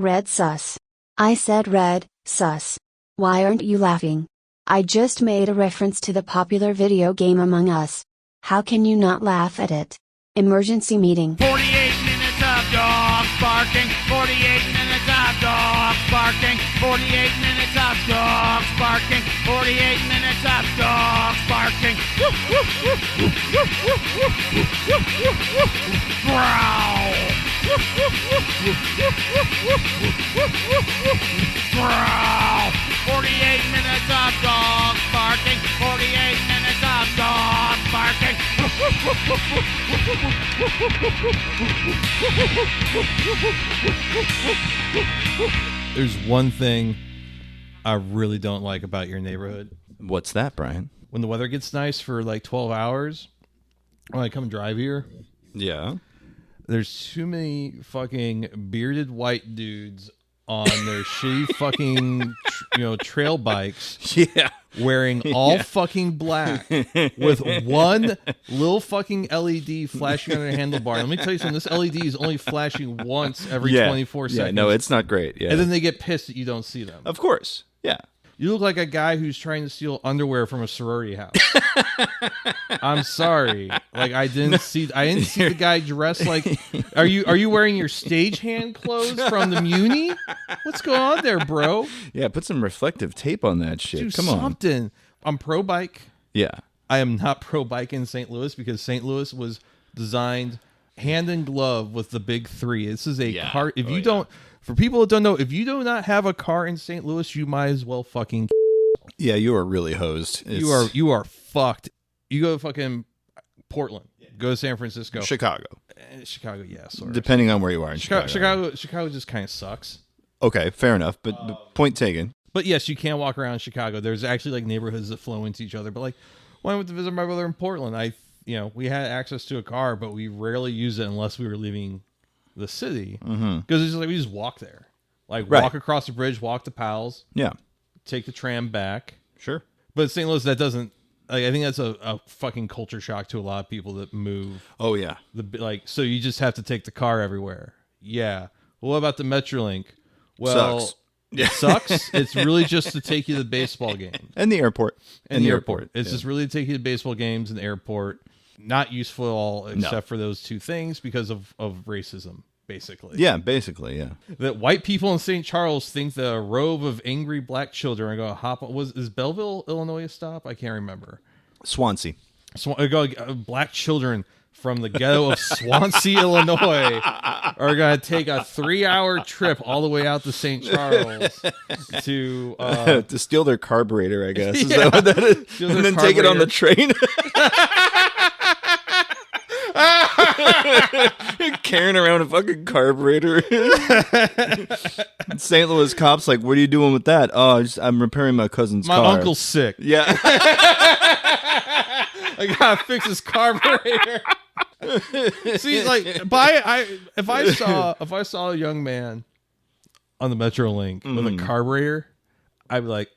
Red sus. I said red, sus. Why aren't you laughing? I just made a reference to the popular video game Among Us. How can you not laugh at it? Emergency meeting. 48 minutes of dogs barking. 48 minutes of dogs barking. 48 minutes of dogs barking. 48 minutes of dogs barking. Growl. Growl. 48 minutes of dogs barking. 48 minutes of dogs barking. There's one thing I really don't like about your neighborhood. What's that, Brian? When the weather gets nice for like 12 hours, when I come drive here, Yeah. there's too many fucking bearded white dudes on their shitty fucking trail bikes. Yeah. Wearing all fucking black with one little fucking LED flashing on their handlebar. Let me tell you something. This LED is only flashing once every 24 seconds. Yeah, no, it's not great. Yeah. And then they get pissed that you don't see them. Of course. Yeah. You look like a guy who's trying to steal underwear from a sorority house. I'm sorry. Like I didn't see the guy dressed like. Are you wearing your stagehand clothes from the Muni? What's going on there, bro? Yeah, put some reflective tape on that shit. Do Come on. something. I'm pro bike. Yeah. I am not pro bike in St. Louis because St. Louis was designed hand in glove with the big three. This is a car. If you don't. For people that don't know, if you do not have a car in St. Louis, you might as well fucking. Yeah, you are really hosed. You are fucked. You go to fucking Portland. Go to San Francisco. Chicago. Chicago, yeah, sort of. Depending on where you are in Chicago. Chicago just kind of sucks. Okay, fair enough. But point taken. But yes, you can walk around Chicago. There's actually like neighborhoods that flow into each other. But like when I went to visit my brother in Portland, we had access to a car, but we rarely used it unless we were leaving the city, because it's just like we just walk there, walk across the bridge, walk to Powell's, take the tram back. Sure. But St. Louis, that doesn't. I think that's a fucking culture shock to a lot of people that move. Oh yeah. So you just have to take the car everywhere. Yeah. Well, what about the Metrolink? Well, sucks. It sucks. It's really just to take you to the baseball game and the airport. And the airport. It's just really to take you to baseball games and the airport. Not useful at all, except for those two things because of racism, basically. Yeah, basically, yeah. That white people in St. Charles think the rove of angry black children are going to hop on. Is Belleville, Illinois a stop? I can't remember. Swansea. Black children from the ghetto of Swansea, Illinois are going to take a 3-hour trip all the way out to St. Charles to steal their carburetor, I guess. Is that what that is? And then take it on the train. Carrying around a fucking carburetor. St. Louis cops like, what are you doing with that? Oh, I'm repairing my cousin's car. My uncle's sick. Yeah. I gotta fix his carburetor. See, like, if I saw a young man on the Metrolink with a carburetor, I'd be like,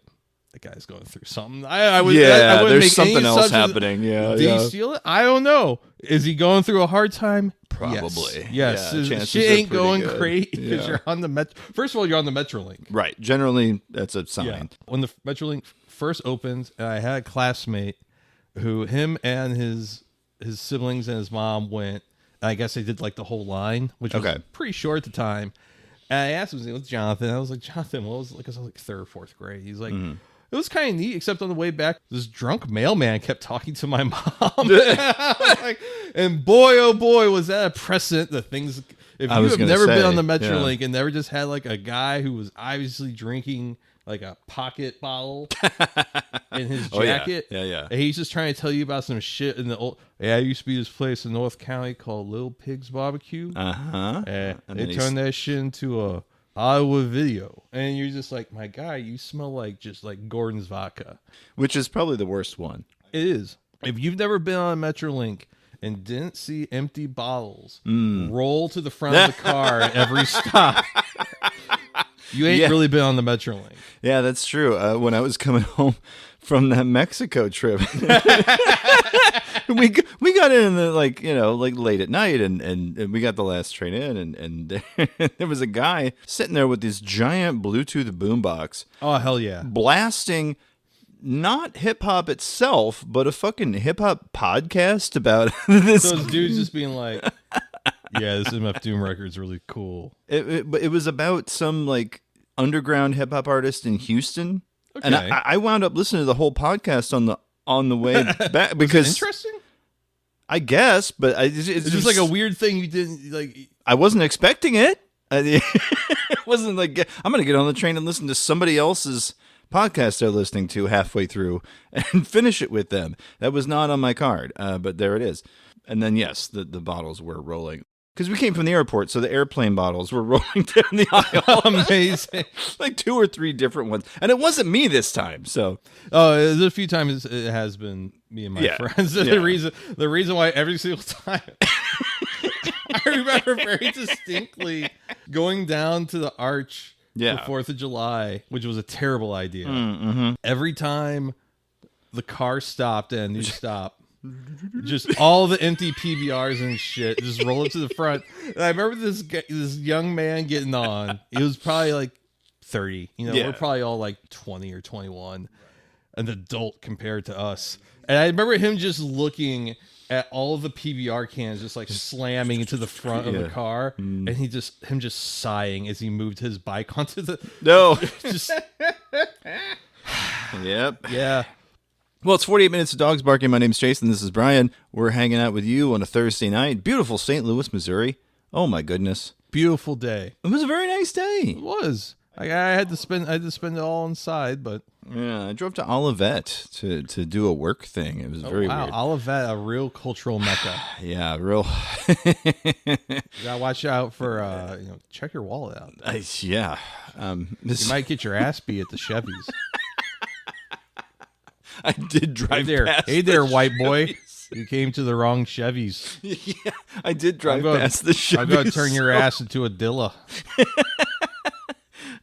that guy's going through something. I wouldn't there's make something any else assumptions. happening. Yeah, Did he steal it? I don't know. Is he going through a hard time? Probably. Yes. Yeah, shit ain't going good. great because you're on the First of all, you're on the Metrolink. Right. Generally, that's a sign. Yeah. When the Metrolink first opened, I had a classmate who him and his siblings and his mom went. And I guess they did like the whole line, which was pretty short at the time. And I asked him, his name was Jonathan. I was like, Jonathan, what was it like? I was like 3rd or 4th grade. He's like, it was kind of neat, except on the way back, this drunk mailman kept talking to my mom. And boy, oh boy, was that a precedent. The things, if you have never been on the Metrolink and never just had like a guy who was obviously drinking like a pocket bottle in his jacket. Yeah. And he's just trying to tell you about some shit in the old. Yeah, I used to be this place in North County called Little Pig's Barbecue. And they turned that shit into a Hollywood video. And you're just like, my guy, you smell like just like Gordon's vodka. Which is probably the worst one. It is. If you've never been on a Metrolink and didn't see empty bottles roll to the front of the car at every stop, you ain't really been on the Metrolink. Yeah, that's true. When I was coming home from that Mexico trip, we got in the, like, late at night, and we got the last train in, and there was a guy sitting there with this giant Bluetooth boombox. Oh, hell yeah. Blasting not hip hop itself, but a fucking hip hop podcast about this. Those dudes just being like, yeah, this MF Doom record's really cool. It was about some like underground hip hop artist in Houston. Okay. And I wound up listening to the whole podcast on the way back because interesting. I guess, but it's just like a weird thing you didn't like. I wasn't expecting it. It wasn't like I'm going to get on the train and listen to somebody else's podcast they're listening to halfway through and finish it with them. That was not on my card, but there it is. And then yes, the bottles were rolling. Because we came from the airport, so the airplane bottles were rolling down the aisle. Amazing. Like 2 or 3 different ones. And it wasn't me this time, so. Oh, there's a few times it has been me and my friends. The reason why every single time. I remember very distinctly going down to the arch for 4th of July, which was a terrible idea. Mm-hmm. Every time the car stopped at a new stop, just all the empty PBRs and shit just roll up to the front. And I remember this young man getting on. He was probably like 30. We're probably all like 20 or 21, an adult compared to us. And I remember him just looking at all of the PBR cans just like slamming into the front of the car, and him just sighing as he moved his bike onto the just Yep. Yeah. Well, it's 48 minutes of dogs barking. My name's Jason. This is Brian. We're hanging out with you on a Thursday night. Beautiful St. Louis, Missouri. Oh my goodness. Beautiful day. It was a very nice day. It was. I had to spend it all inside, but yeah, I drove to Olivet to do a work thing. It was very weird. Olivet, a real cultural mecca. Yeah, real. You gotta watch out for check your wallet out. Yeah. You might get your ass beat at the Chevys. I did drive past. Hey there, white boy. You came to the wrong Chevys. Yeah, I did drive past the Chevys. I'm going to turn your ass into a Dilla.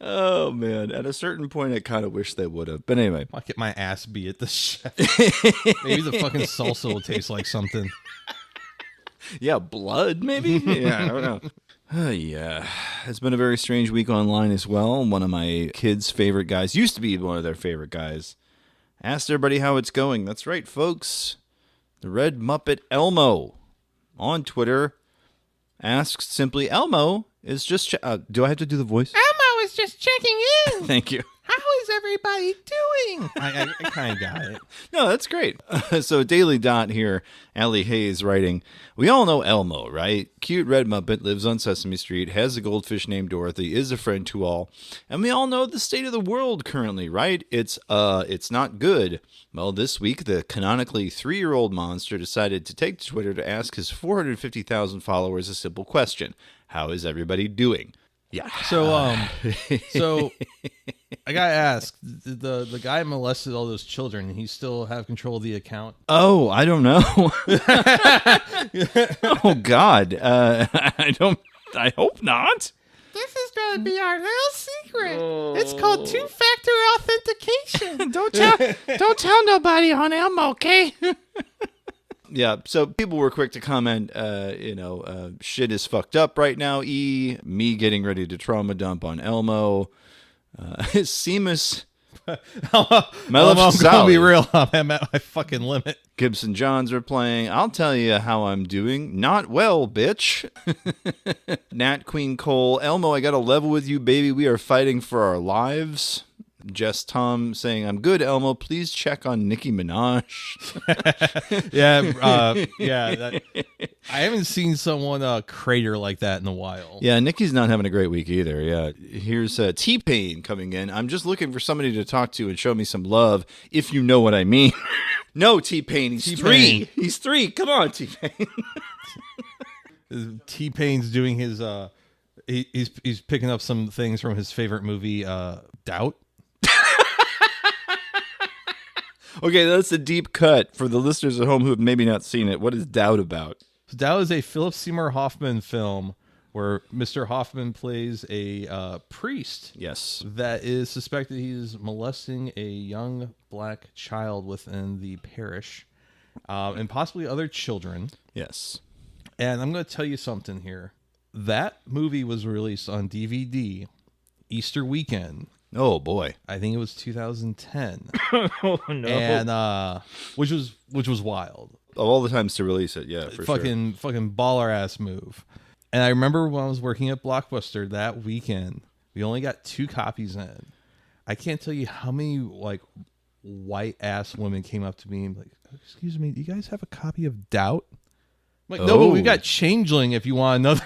Oh, man. At a certain point, I kind of wish they would have. But anyway. I'll get my ass beat at the Chevy. Maybe the fucking salsa will taste like something. Yeah, blood, maybe? Yeah, I don't know. Yeah. It's been a very strange week online as well. One of my kids' favorite guys, used to be one of their favorite guys, asked everybody how it's going. That's right, folks. The Red Muppet Elmo on Twitter asks simply, Elmo is just... do I have to do the voice? Elmo is just checking in. Thank you. How is everybody doing? I kind of got it. No, that's great. So Daily Dot here, Allie Hayes writing, we all know Elmo, right? Cute red Muppet, lives on Sesame Street, has a goldfish named Dorothy, is a friend to all. And we all know the state of the world currently, right? It's not good. Well, this week, the canonically 3-year-old monster decided to take to Twitter to ask his 450,000 followers a simple question. How is everybody doing? Yeah. So I gotta ask, the guy molested all those children. He still have control of the account? Oh, I don't know. Oh God, I hope not. This is gonna be our little secret. Oh. It's called 2-factor authentication. Don't tell nobody on Elmo, okay? Yeah, so people were quick to comment, shit is fucked up right now, me getting ready to trauma dump on Elmo, Seamus, I'm gonna be real, I'm at my fucking limit. Gibson Johns are playing, I'll tell you how I'm doing, not well, bitch. Nat Queen Cole, Elmo, I got a level with you, baby, we are fighting for our lives. Jess Tom saying, I'm good, Elmo. Please check on Nicki Minaj. I haven't seen someone crater like that in a while. Yeah, Nicki's not having a great week either. Yeah, here's T-Pain coming in. I'm just looking for somebody to talk to and show me some love, if you know what I mean. No, T-Pain, he's T-Pain. 3. He's 3. Come on, T-Pain. T-Pain's doing his... He's picking up some things from his favorite movie, Doubt. Okay, that's a deep cut for the listeners at home who have maybe not seen it. What is Doubt about? So Doubt is a Philip Seymour Hoffman film where Mr. Hoffman plays a priest. Yes. That is suspected he's molesting a young black child within the parish. and possibly other children. Yes. And I'm going to tell you something here. That movie was released on DVD Easter weekend. Oh boy, I think it was 2010. Oh no! And which was wild. of all the times to release it, yeah, for sure. Fucking baller ass move. And I remember when I was working at Blockbuster that weekend, we only got 2 copies in. I can't tell you how many like white ass women came up to me and like, "Excuse me, do you guys have a copy of Doubt?" I'm like, no, but we got Changeling if you want another.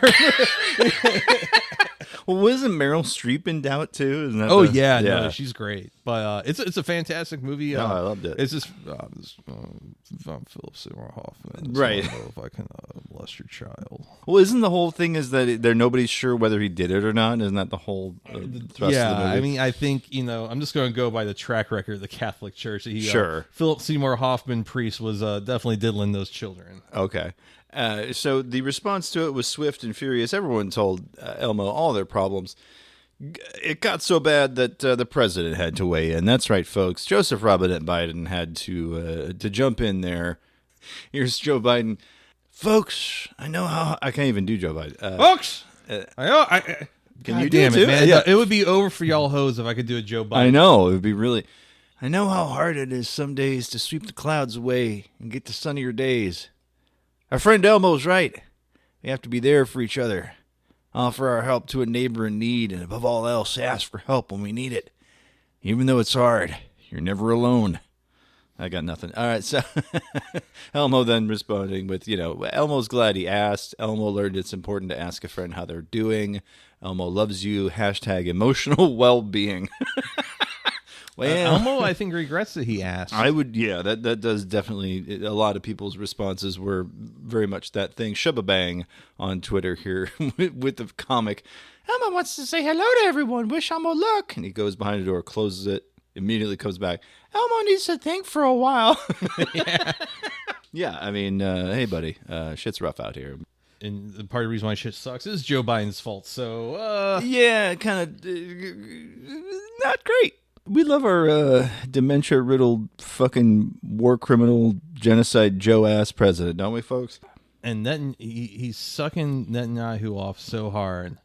Well, wasn't Meryl Streep in Doubt too? Isn't that yeah, no, she's great. But it's a fantastic movie. No, I loved it. It's just I'm Philip Seymour Hoffman. Right. I don't know if I can molest your child. Well, isn't the whole thing is that nobody's sure whether he did it or not? Isn't that the whole thrust of the movie? I mean, I think, I'm just going to go by the track record of the Catholic Church. Sure. Philip Seymour Hoffman, priest, was definitely diddling those children. Okay. So the response to it was swift and furious. Everyone told Elmo all their problems. It got so bad that the president had to weigh in. That's right, folks. Joseph Robinette Biden had to jump in there. Here's Joe Biden. Folks, I know how... I can't even do Joe Biden. Folks! Can you damn do it, too? man. Yeah. It would be over for y'all hoes if I could do a Joe Biden. I know. It would be really... I know how hard it is some days to sweep the clouds away and get to sunnier days. Our friend Elmo's right. We have to be there for each other. Offer our help to a neighbor in need, and above all else, ask for help when we need it. Even though it's hard, you're never alone. I got nothing. All right, so Elmo then responding with, Elmo's glad he asked. Elmo learned it's important to ask a friend how they're doing. Elmo loves you. # emotional well-being. Well, Elmo, I think, regrets that he asked. I would, yeah, that does definitely, a lot of people's responses were very much that thing. Shubba on Twitter here with the comic, Elmo wants to say hello to everyone, wish Elmo luck. And he goes behind the door, closes it, immediately comes back. Elmo needs to think for a while. Yeah, I mean, hey, buddy, shit's rough out here. And part of the reason why shit sucks is Joe Biden's fault, so... Yeah, kind of not great. We love our dementia-riddled fucking war criminal genocide Joe-ass president, don't we, folks? And he's sucking Netanyahu off so hard.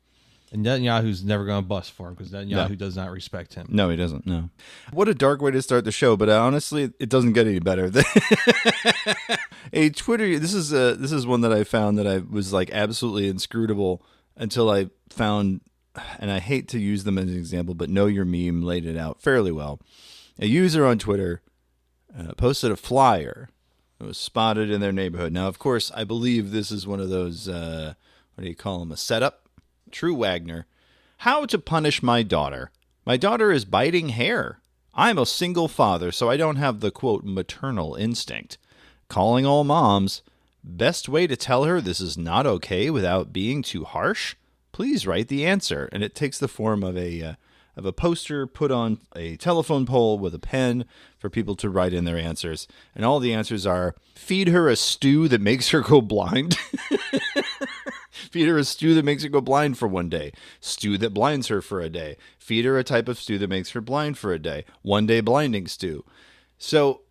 And Netanyahu's never going to bust for him because Netanyahu does not respect him. No, he doesn't, no. What a dark way to start the show, but honestly, it doesn't get any better. A Twitter, this is one that I found that I was like absolutely inscrutable until I found... and I hate to use them as an example, but Know Your Meme laid it out fairly well. A user on Twitter posted a flyer that was spotted in their neighborhood. Now, of course, I believe this is one of those, what do you call them, a setup? True Wagner. How to punish my daughter. My daughter is biting hair. I'm a single father, so I don't have the, quote, maternal instinct. Calling all moms. Best way to tell her this is not okay without being too harsh? Please write the answer. And it takes the form of a poster put on a telephone pole with a pen for people to write in their answers. And all the answers are, feed her a stew that makes her go blind. Feed her a stew that makes her go blind for one day. Stew that blinds her for a day. Feed her a type of stew that makes her blind for a day. 1 day blinding stew. So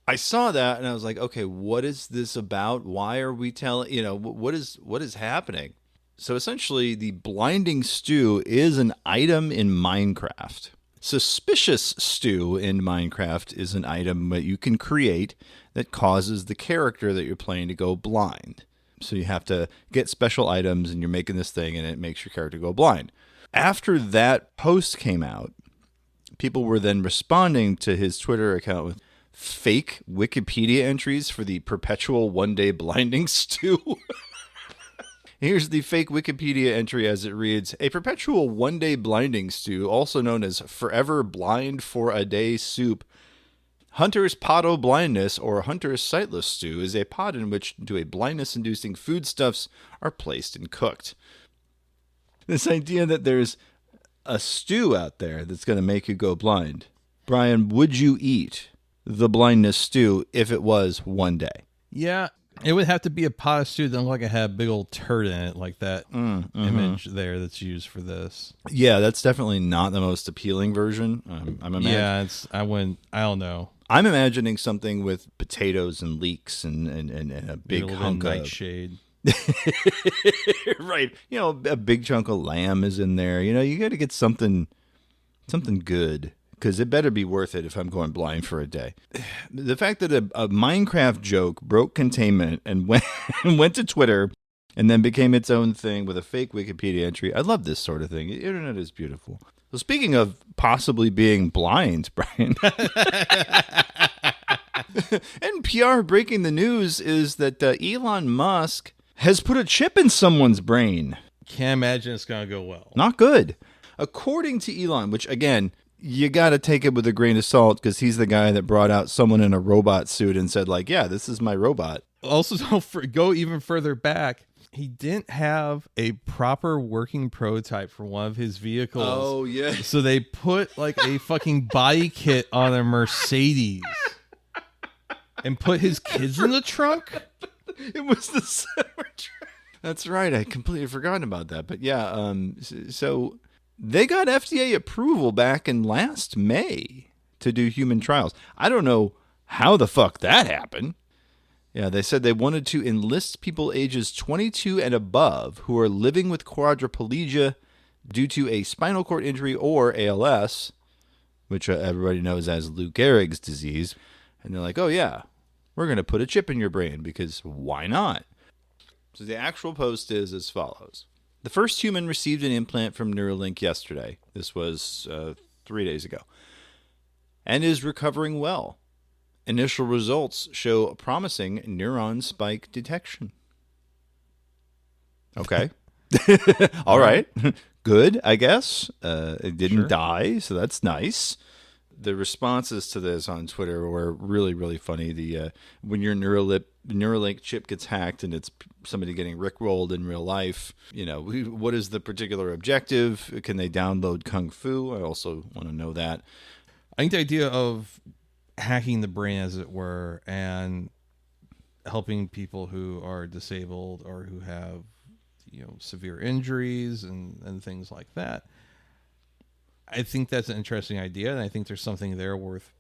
I saw that and I was like, okay, what is this about? Why are we telling, what is happening? So essentially, the blinding stew is an item in Minecraft. Suspicious stew in Minecraft is an item that you can create that causes the character that you're playing to go blind. So you have to get special items and you're making this thing and it makes your character go blind. After that post came out, people were then responding to his Twitter account with fake Wikipedia entries for the perpetual 1 day blinding stew. Here's the fake Wikipedia entry as it reads, a perpetual 1 day blinding stew, also known as forever blind for a day soup. Hunter's pot o' blindness or Hunter's sightless stew is a pot in which a blindness-inducing foodstuffs are placed and cooked. This idea that there's a stew out there that's going to make you go blind. Brian, would you eat the blindness stew if it was 1 day? Yeah, it would have to be a pot of stew that looked like it had a big old turd in it, like that image there that's used for this. Yeah, that's definitely not the most appealing version. I'm a man. Yeah, I don't know. I'm imagining something with potatoes and leeks and a big hunk of nightshade. Right. You know, a big chunk of lamb is in there. You know, you got to get something good, because it better be worth it if I'm going blind for a day. The fact that a Minecraft joke broke containment and went to Twitter and then became its own thing with a fake Wikipedia entry. I love this sort of thing. The internet is beautiful. So speaking of possibly being blind, Brian, NPR breaking the news is that Elon Musk has put a chip in someone's brain. Can't imagine it's going to go well. Not good. According to Elon, which again, you got to take it with a grain of salt, because he's the guy that brought out someone in a robot suit and said, like, yeah, this is my robot. Also, don't go even further back. He didn't have a proper working prototype for one of his vehicles. Oh, yeah. So they put like a fucking body kit on a Mercedes and put his kids in the trunk. It was the summer trunk. That's right. I completely forgotten about that. But yeah, so they got FDA approval back in last May to do human trials. I don't know how the fuck that happened. Yeah, they said they wanted to enlist people ages 22 and above who are living with quadriplegia due to a spinal cord injury or ALS, which everybody knows as Lou Gehrig's disease. And they're like, oh, yeah, we're going to put a chip in your brain, because why not? So the actual post is as follows. The first human received an implant from Neuralink yesterday. This was 3 days ago. And is recovering well. Initial results show promising neuron spike detection. Okay. All right. Good, I guess. It didn't die, so that's nice. The responses to this on Twitter were really, really funny. When your Neuralink chip gets hacked and it's somebody getting rickrolled in real life, you know, what is the particular objective? Can they download Kung Fu? I also want to know that. I think the idea of hacking the brain, as it were, and helping people who are disabled or who have, you know, severe injuries and things like that, I think that's an interesting idea, and I think there's something there worth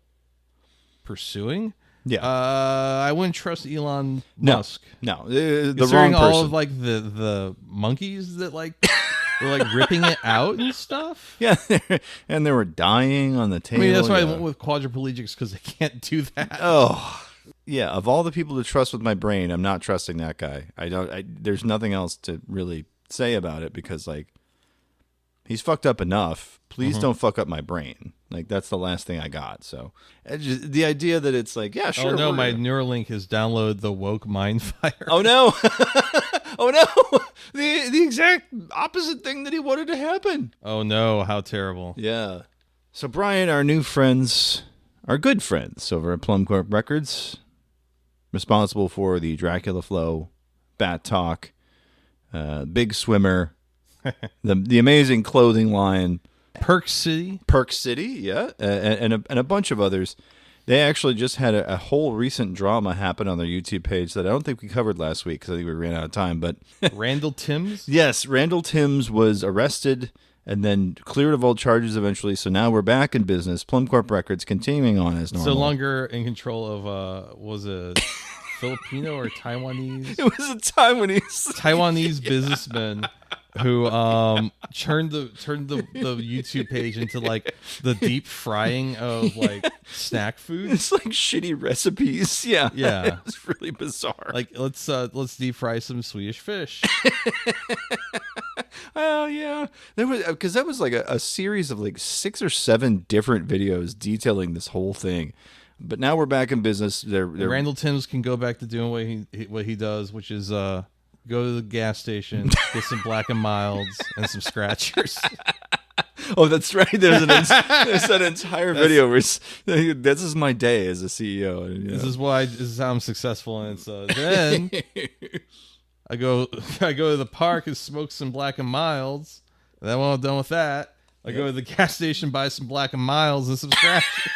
pursuing. Yeah. I wouldn't trust Elon Musk. No, the Considering wrong person. all of like the monkeys that like were like ripping it out and stuff. Yeah, and they were dying on the table. I mean, that's why I went with quadriplegics, because they can't do that. Oh, yeah. Of all the people to trust with my brain, I'm not trusting that guy. There's nothing else to really say about it, because like, he's fucked up enough. Please don't fuck up my brain. Like, that's the last thing I got. So the idea that it's like, yeah, sure. Oh no, my Neuralink has downloaded the woke mind fire. Oh no. Oh no. The exact opposite thing that he wanted to happen. Oh no, how terrible. Yeah. So Brian, our new friends, our good friends over at PlummCorp Records, responsible for the Dracula Flow, Bat Talk, Big Swimmer, the amazing clothing line, Perk City, yeah, and a bunch of others. They actually just had a whole recent drama happen on their YouTube page that I don't think we covered last week, because I think we ran out of time. But Randall Timms? Yes, Randall Timms was arrested and then cleared of all charges eventually. So now we're back in business. PlummCorp Records continuing on as normal. No longer in control of, was it Filipino or Taiwanese? It was a Taiwanese businessman who turned the YouTube page into like the deep frying of like snack food. It's like shitty recipes. Yeah. It's really bizarre. Like let's deep fry some Swedish fish. Oh yeah, because that was like a series of like 6 or 7 different videos detailing this whole thing. But now we're back in business. Randall Timms can go back to doing what he does, which is go to the gas station, get some Black and Milds and some scratchers. Oh, that's right. There's that entire video where this is my day as a CEO. And, this is how I'm successful. And so then I go to the park and smoke some Black and Milds. And then when I'm done with that, I go to the gas station, buy some Black and Milds and some scratchers.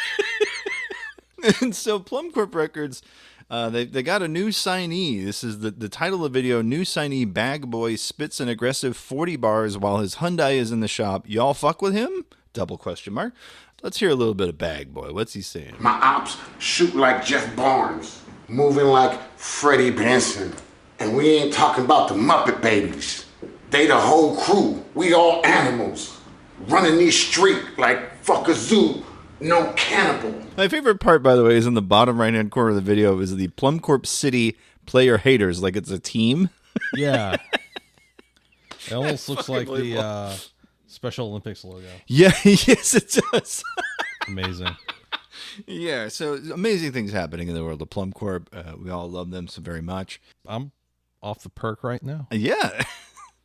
And so PlummCorp Records, they got a new signee. This is the title of the video. New signee Bagg Boyy spits an aggressive 40 bars while his Hyundai is in the shop. Y'all fuck with him? double question mark. Let's hear a little bit of Bagg Boyy. What's he saying? My ops shoot like Jeff Barnes, moving like Freddie Benson. And we ain't talking about the Muppet Babies. They the whole crew. We all animals. Running these streets like fuck a zoo, no cannibal. My favorite part, by the way, is in the bottom right-hand corner of the video is the PlummCorp City player haters, like it's a team. Yeah. It almost looks like the Special Olympics logo. Yeah, yes, it does. Amazing. Yeah, so amazing things happening in the world of PlummCorp. We all love them so very much. I'm off the perk right now. Yeah,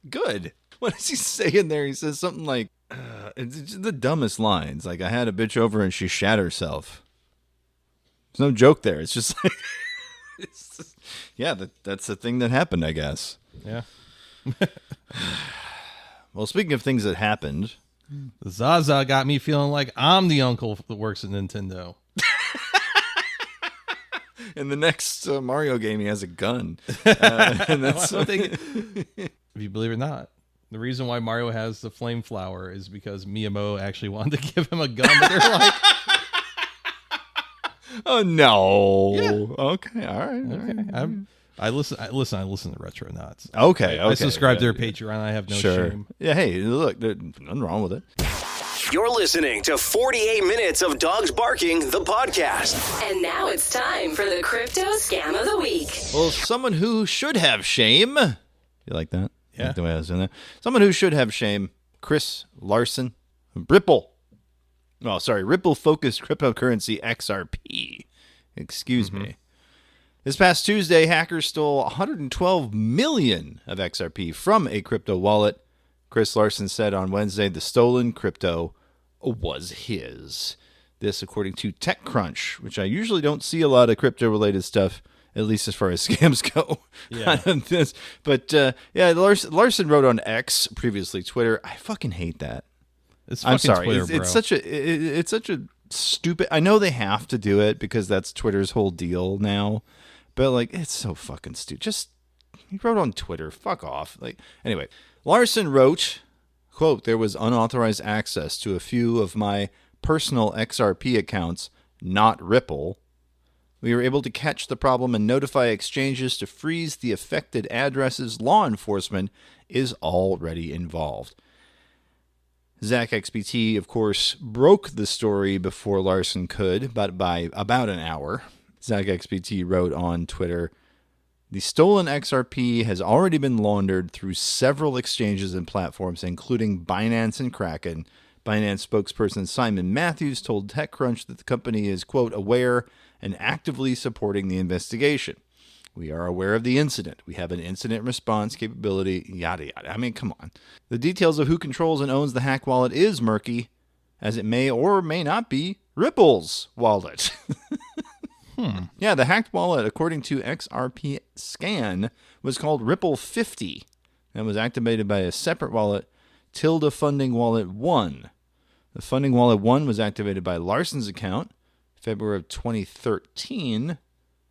good. What does he say in there? He says something like, it's just the dumbest lines. Like, I had a bitch over and she shat herself. There's no joke there. It's just like, that's the thing that happened, I guess. Yeah. Well, speaking of things that happened, Zaza got me feeling like I'm the uncle that works at Nintendo. in the next Mario game, he has a gun. And that's if you believe it or not, the reason why Mario has the flame flower is because Miyamoto actually wanted to give him a gun. But they're like, oh no. Yeah. Okay. All right. okay. I listen to Retronauts. Okay. I subscribe to their Patreon. I have no shame. Yeah. Hey, look, there's nothing wrong with it. You're listening to 48 Minutes of Dogs Barking, the podcast. And now it's time for the Crypto Scam of the Week. Well, someone who should have shame. You like that? Yeah. Like the way I was doing that? Someone who should have shame. Chris Larson. Ripple. Oh, sorry. Ripple-focused cryptocurrency XRP. Excuse me. This past Tuesday, hackers stole 112 million of XRP from a crypto wallet. Chris Larson said on Wednesday the stolen crypto was his. This, according to TechCrunch, which I usually don't see a lot of crypto-related stuff, at least as far as scams go. Yeah. But Larson wrote on X, previously Twitter. I fucking hate that. It's I'm fucking sorry. Twitter, It's such a stupid. I know they have to do it because that's Twitter's whole deal now. But like, it's so fucking stupid. Just he wrote on Twitter. Fuck off. Like anyway, Larson wrote, quote, "There was unauthorized access to a few of my personal XRP accounts, not Ripple. We were able to catch the problem and notify exchanges to freeze the affected addresses. Law enforcement is already involved." Zach XBT, of course, broke the story before Larson could, but by about an hour. Zach XBT wrote on Twitter, "The stolen XRP has already been laundered through several exchanges and platforms, including Binance and Kraken." Binance spokesperson Simon Matthews told TechCrunch that the company is, quote, "aware and actively supporting the investigation. We are aware of the incident. We have an incident response capability, yada, yada." I mean, come on. The details of who controls and owns the hack wallet is murky, as it may or may not be Ripple's wallet. Yeah, the hacked wallet, according to XRP Scan, was called Ripple 50 and was activated by a separate wallet, Tilde Funding Wallet 1. The Funding Wallet 1 was activated by Larson's account, February of 2013,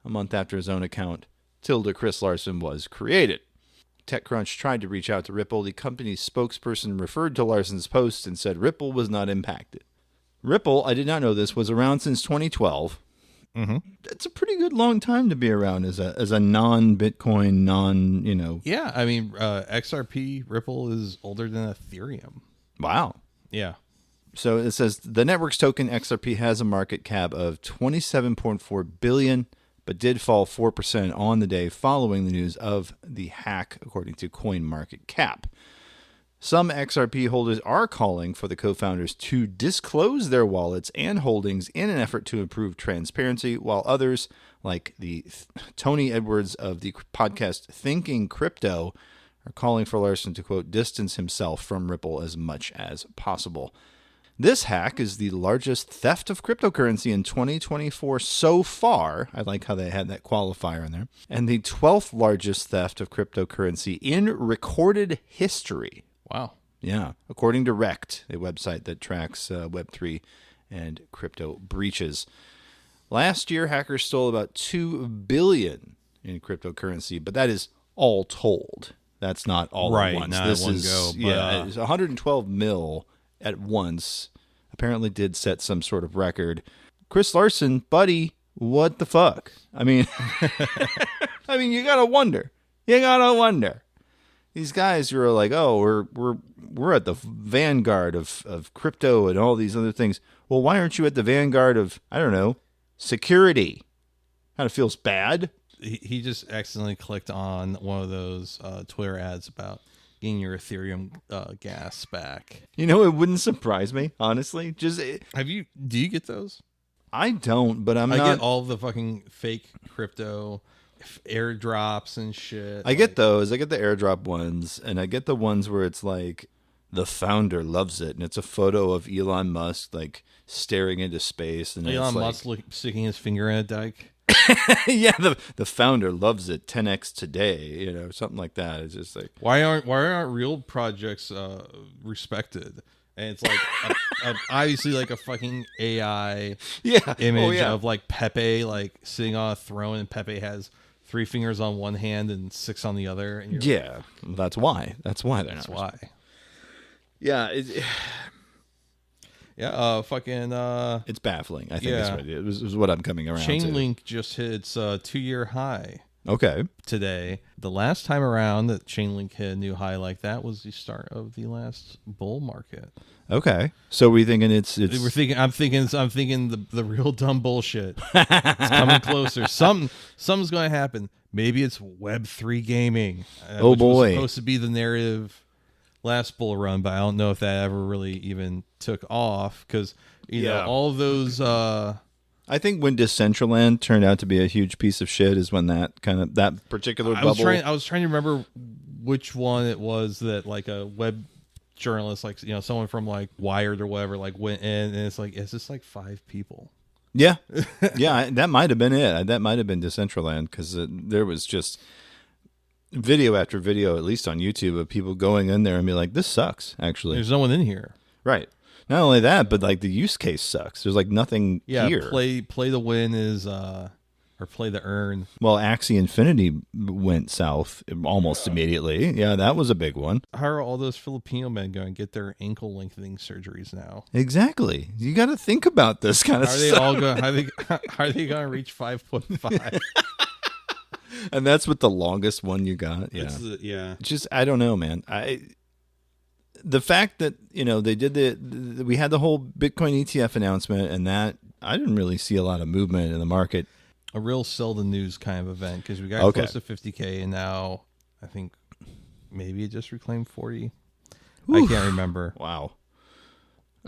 a month after his own account, Tilde Chris Larson, was created. TechCrunch tried to reach out to Ripple. The company's spokesperson referred to Larson's post and said Ripple was not impacted. Ripple, I did not know this, was around since 2012. That's a pretty good long time to be around as a non-Bitcoin, Yeah, I mean, XRP Ripple is older than Ethereum. Wow. Yeah. So it says the network's token XRP has a market cap of $27.4 billion, but did fall 4% on the day following the news of the hack, according to CoinMarketCap. Some XRP holders are calling for the co-founders to disclose their wallets and holdings in an effort to improve transparency, while others, like the Tony Edwards of the podcast Thinking Crypto, are calling for Larson to, quote, distance himself from Ripple as much as possible. This hack is the largest theft of cryptocurrency in 2024 so far. I like how they had that qualifier in there. And the 12th largest theft of cryptocurrency in recorded history. Wow. Yeah. According to Rect, a website that tracks Web3 and crypto breaches. Last year, hackers stole about $2 billion in cryptocurrency, but that is all told. That's not all Right, at once. not this at one is go, but, yeah, it's 112 mil at once. apparently did set some sort of record. Chris Larson, buddy, what the fuck? I mean, I mean, you gotta wonder. You gotta wonder. These guys who are like, oh, we're at the vanguard of crypto and all these other things. Well, why aren't you at the vanguard of, I don't know, security? Kind of feels bad. He just accidentally clicked on one of those Twitter ads about getting your Ethereum gas back. You know, it wouldn't surprise me, honestly. Do you get those? I don't, but I get all the fucking fake crypto airdrops and shit. I get those. I get the airdrop ones, and I get the ones where it's like the founder loves it, and it's a photo of Elon Musk like staring into space, and Elon Musk sticking his finger in a dike. Yeah, the founder loves it. 10x today, you know, something like that. It's just like why aren't real projects respected? And it's like obviously like a fucking AI image of like Pepe like sitting on a throne, and Pepe has 3 fingers on one hand and 6 on the other. And that's why. That's why they're not. That's why. Yeah. Fucking. It's baffling. I think that's what it was what I'm coming around to. Chainlink just hit its 2-year high. Okay. Today. The last time around that Chainlink hit a new high like that was the start of the last bull market. Okay. So we're thinking I'm thinking the real dumb bullshit. It's coming closer. Something's going to happen. Maybe it's Web3 gaming. Which boy. Was supposed to be the narrative last bull run, but I don't know if that ever really even took off because you know all of those I think when Decentraland turned out to be a huge piece of shit is when that particular bubble. I was trying to remember which one it was that like a web journalist, like you know, someone from like Wired or whatever, like went in and it's like it's just like 5 people. Yeah, yeah, that might have been it. That might have been Decentraland because there was just video after video, at least on YouTube, of people going in there and be like, "This sucks." Actually, there's no one in here. Right. Not only that, but like the use case sucks. There's like nothing here. Play to win is or play to earn. Well, Axie Infinity went south almost immediately. Yeah, that was a big one. How are all those Filipino men going to get their ankle lengthening surgeries now? Exactly. You got to think about this kind of stuff. Are they going to reach 5'5"? And that's what the longest one you got. Yeah. Just I don't know, man. The fact that, you know, they did we had the whole Bitcoin ETF announcement, and that I didn't really see a lot of movement in the market. A real sell the news kind of event because we got close to 50K, and now I think maybe it just reclaimed 40. Oof. I can't remember. Wow.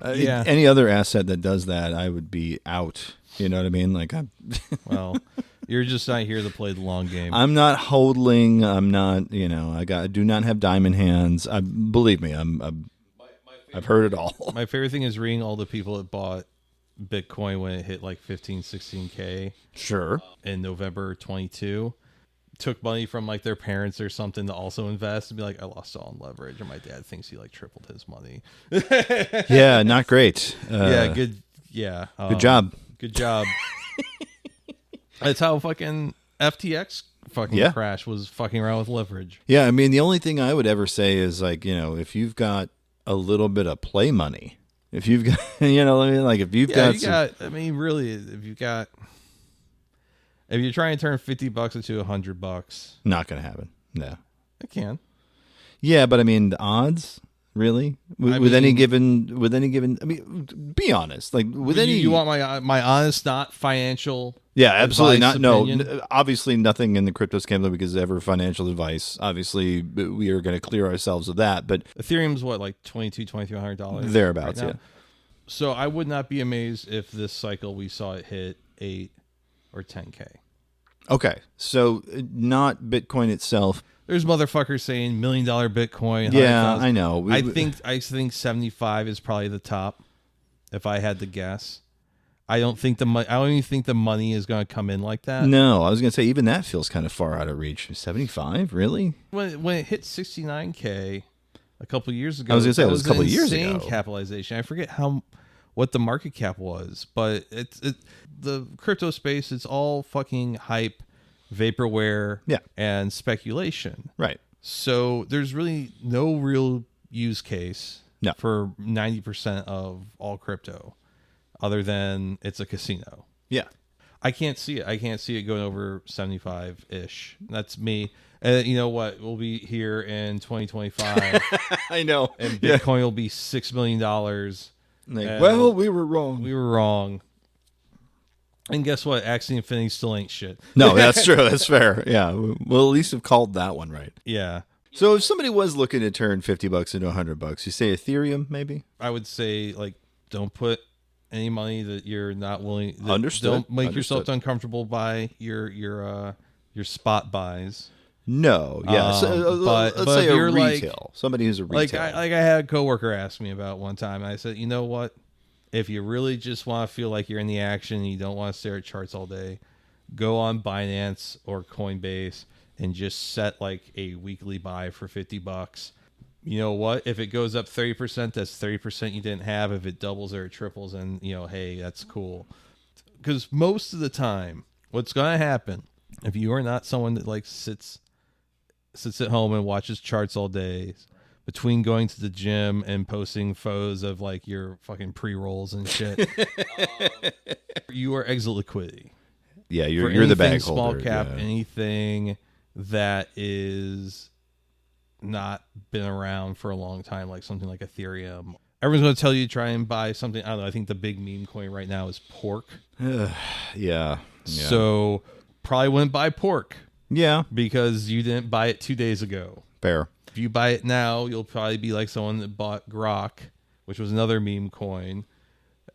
Any other asset that does that, I would be out. You know what I mean? Like, well, you're just not here to play the long game. I'm not hodling. I'm not. You know, I do not have diamond hands. Believe me, I've heard it all. My favorite thing is reading all the people that bought Bitcoin when it hit like 15, 16K. Sure. In November 22. Took money from like their parents or something to also invest and be like, I lost all on leverage, and my dad thinks he like tripled his money. Yeah, not great. Good job. Good job. That's how fucking FTX fucking crash was fucking around with leverage. Yeah, I mean, the only thing I would ever say is like, you know, if you've got a little bit of play money, if you've got, you know, like if you've got, really, if you're trying to turn $50 into $100, not going to happen. No, it can. Yeah, but I mean, the odds, really, with any given, I mean, be honest, like with any. You want my honest, not financial. Yeah, absolutely not. Opinion? No, obviously nothing in the crypto scandal because ever financial advice. Obviously, we are going to clear ourselves of that. But Ethereum's what, like $2,200-$2,300 thereabouts. Right now? Yeah. So I would not be amazed if this cycle we saw it hit 8 or 10K. Okay, so not Bitcoin itself. There's motherfuckers saying $1 million Bitcoin. Yeah, I know. I think 75 is probably the top. If I had to guess, I don't even think the money is going to come in like that. No, I was going to say even that feels kind of far out of reach. 75, really? When it hit 69K a couple of years ago, I was going to say it was a couple of years ago. Insane capitalization. I forget what the market cap was, but the crypto space. It's all fucking hype, vaporware, and speculation. Right. So there's really no real use case. for 90% of all crypto, other than it's a casino. Yeah. I can't see it. I can't see it going over 75-ish. That's me. And you know what? We'll be here in 2025. I know. And Bitcoin will be $6 million. Well, we were wrong. We were wrong. And guess what? Axie Infinity still ain't shit. No, that's true. That's fair. Yeah. We'll at least have called that one right. Yeah. So if somebody was looking to turn $50 into $100, you say Ethereum, maybe? I would say, like, don't put any money that you're not willing. Understood. Don't make yourself uncomfortable by your spot buys. No, yeah. Let's say a retail. Somebody who's a retail. I had a coworker ask me about one time, and I said, you know what? If you really just want to feel like you're in the action and you don't want to stare at charts all day, go on Binance or Coinbase and just set like a weekly buy for $50. You know what? If it goes up 30%, that's 30% you didn't have. If it doubles or it triples, and hey, that's cool. Because most of the time, what's going to happen if you are not someone that like sits at home and watches charts all day, between going to the gym and posting photos of like your fucking pre-rolls and shit, you are exit liquidity. Yeah, you're the bag small holder. Cap, anything that is not been around for a long time, like something like Ethereum. Everyone's going to tell you to try and buy something. I don't know. I think the big meme coin right now is pork. Yeah. So probably wouldn't buy pork. Yeah. Because you didn't buy it 2 days ago. Fair. If you buy it now, you'll probably be like someone that bought Grok, which was another meme coin,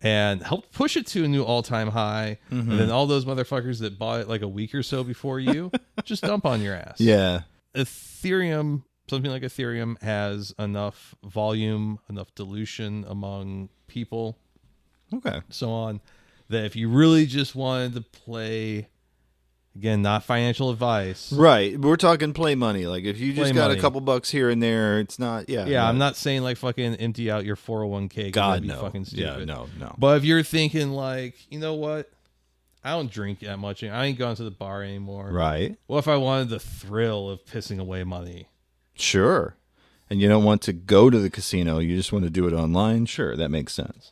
and helped push it to a new all-time high. Mm-hmm. And then all those motherfuckers that bought it like a week or so before you, just dump on your ass. Yeah. Ethereum, something like Ethereum, has enough volume, enough dilution among people, so on, that if you really just wanted to play... Again, not financial advice. Right. We're talking play money. Like, if you just got a couple bucks here and there, it's not, Yeah, I'm not saying, like, fucking empty out your 401k. God, no. Fucking stupid. Yeah, no. But if you're thinking, like, you know what? I don't drink that much. I ain't going to the bar anymore. Right. What if I wanted the thrill of pissing away money? Sure. And you don't want to go to the casino. You just want to do it online? Sure, that makes sense.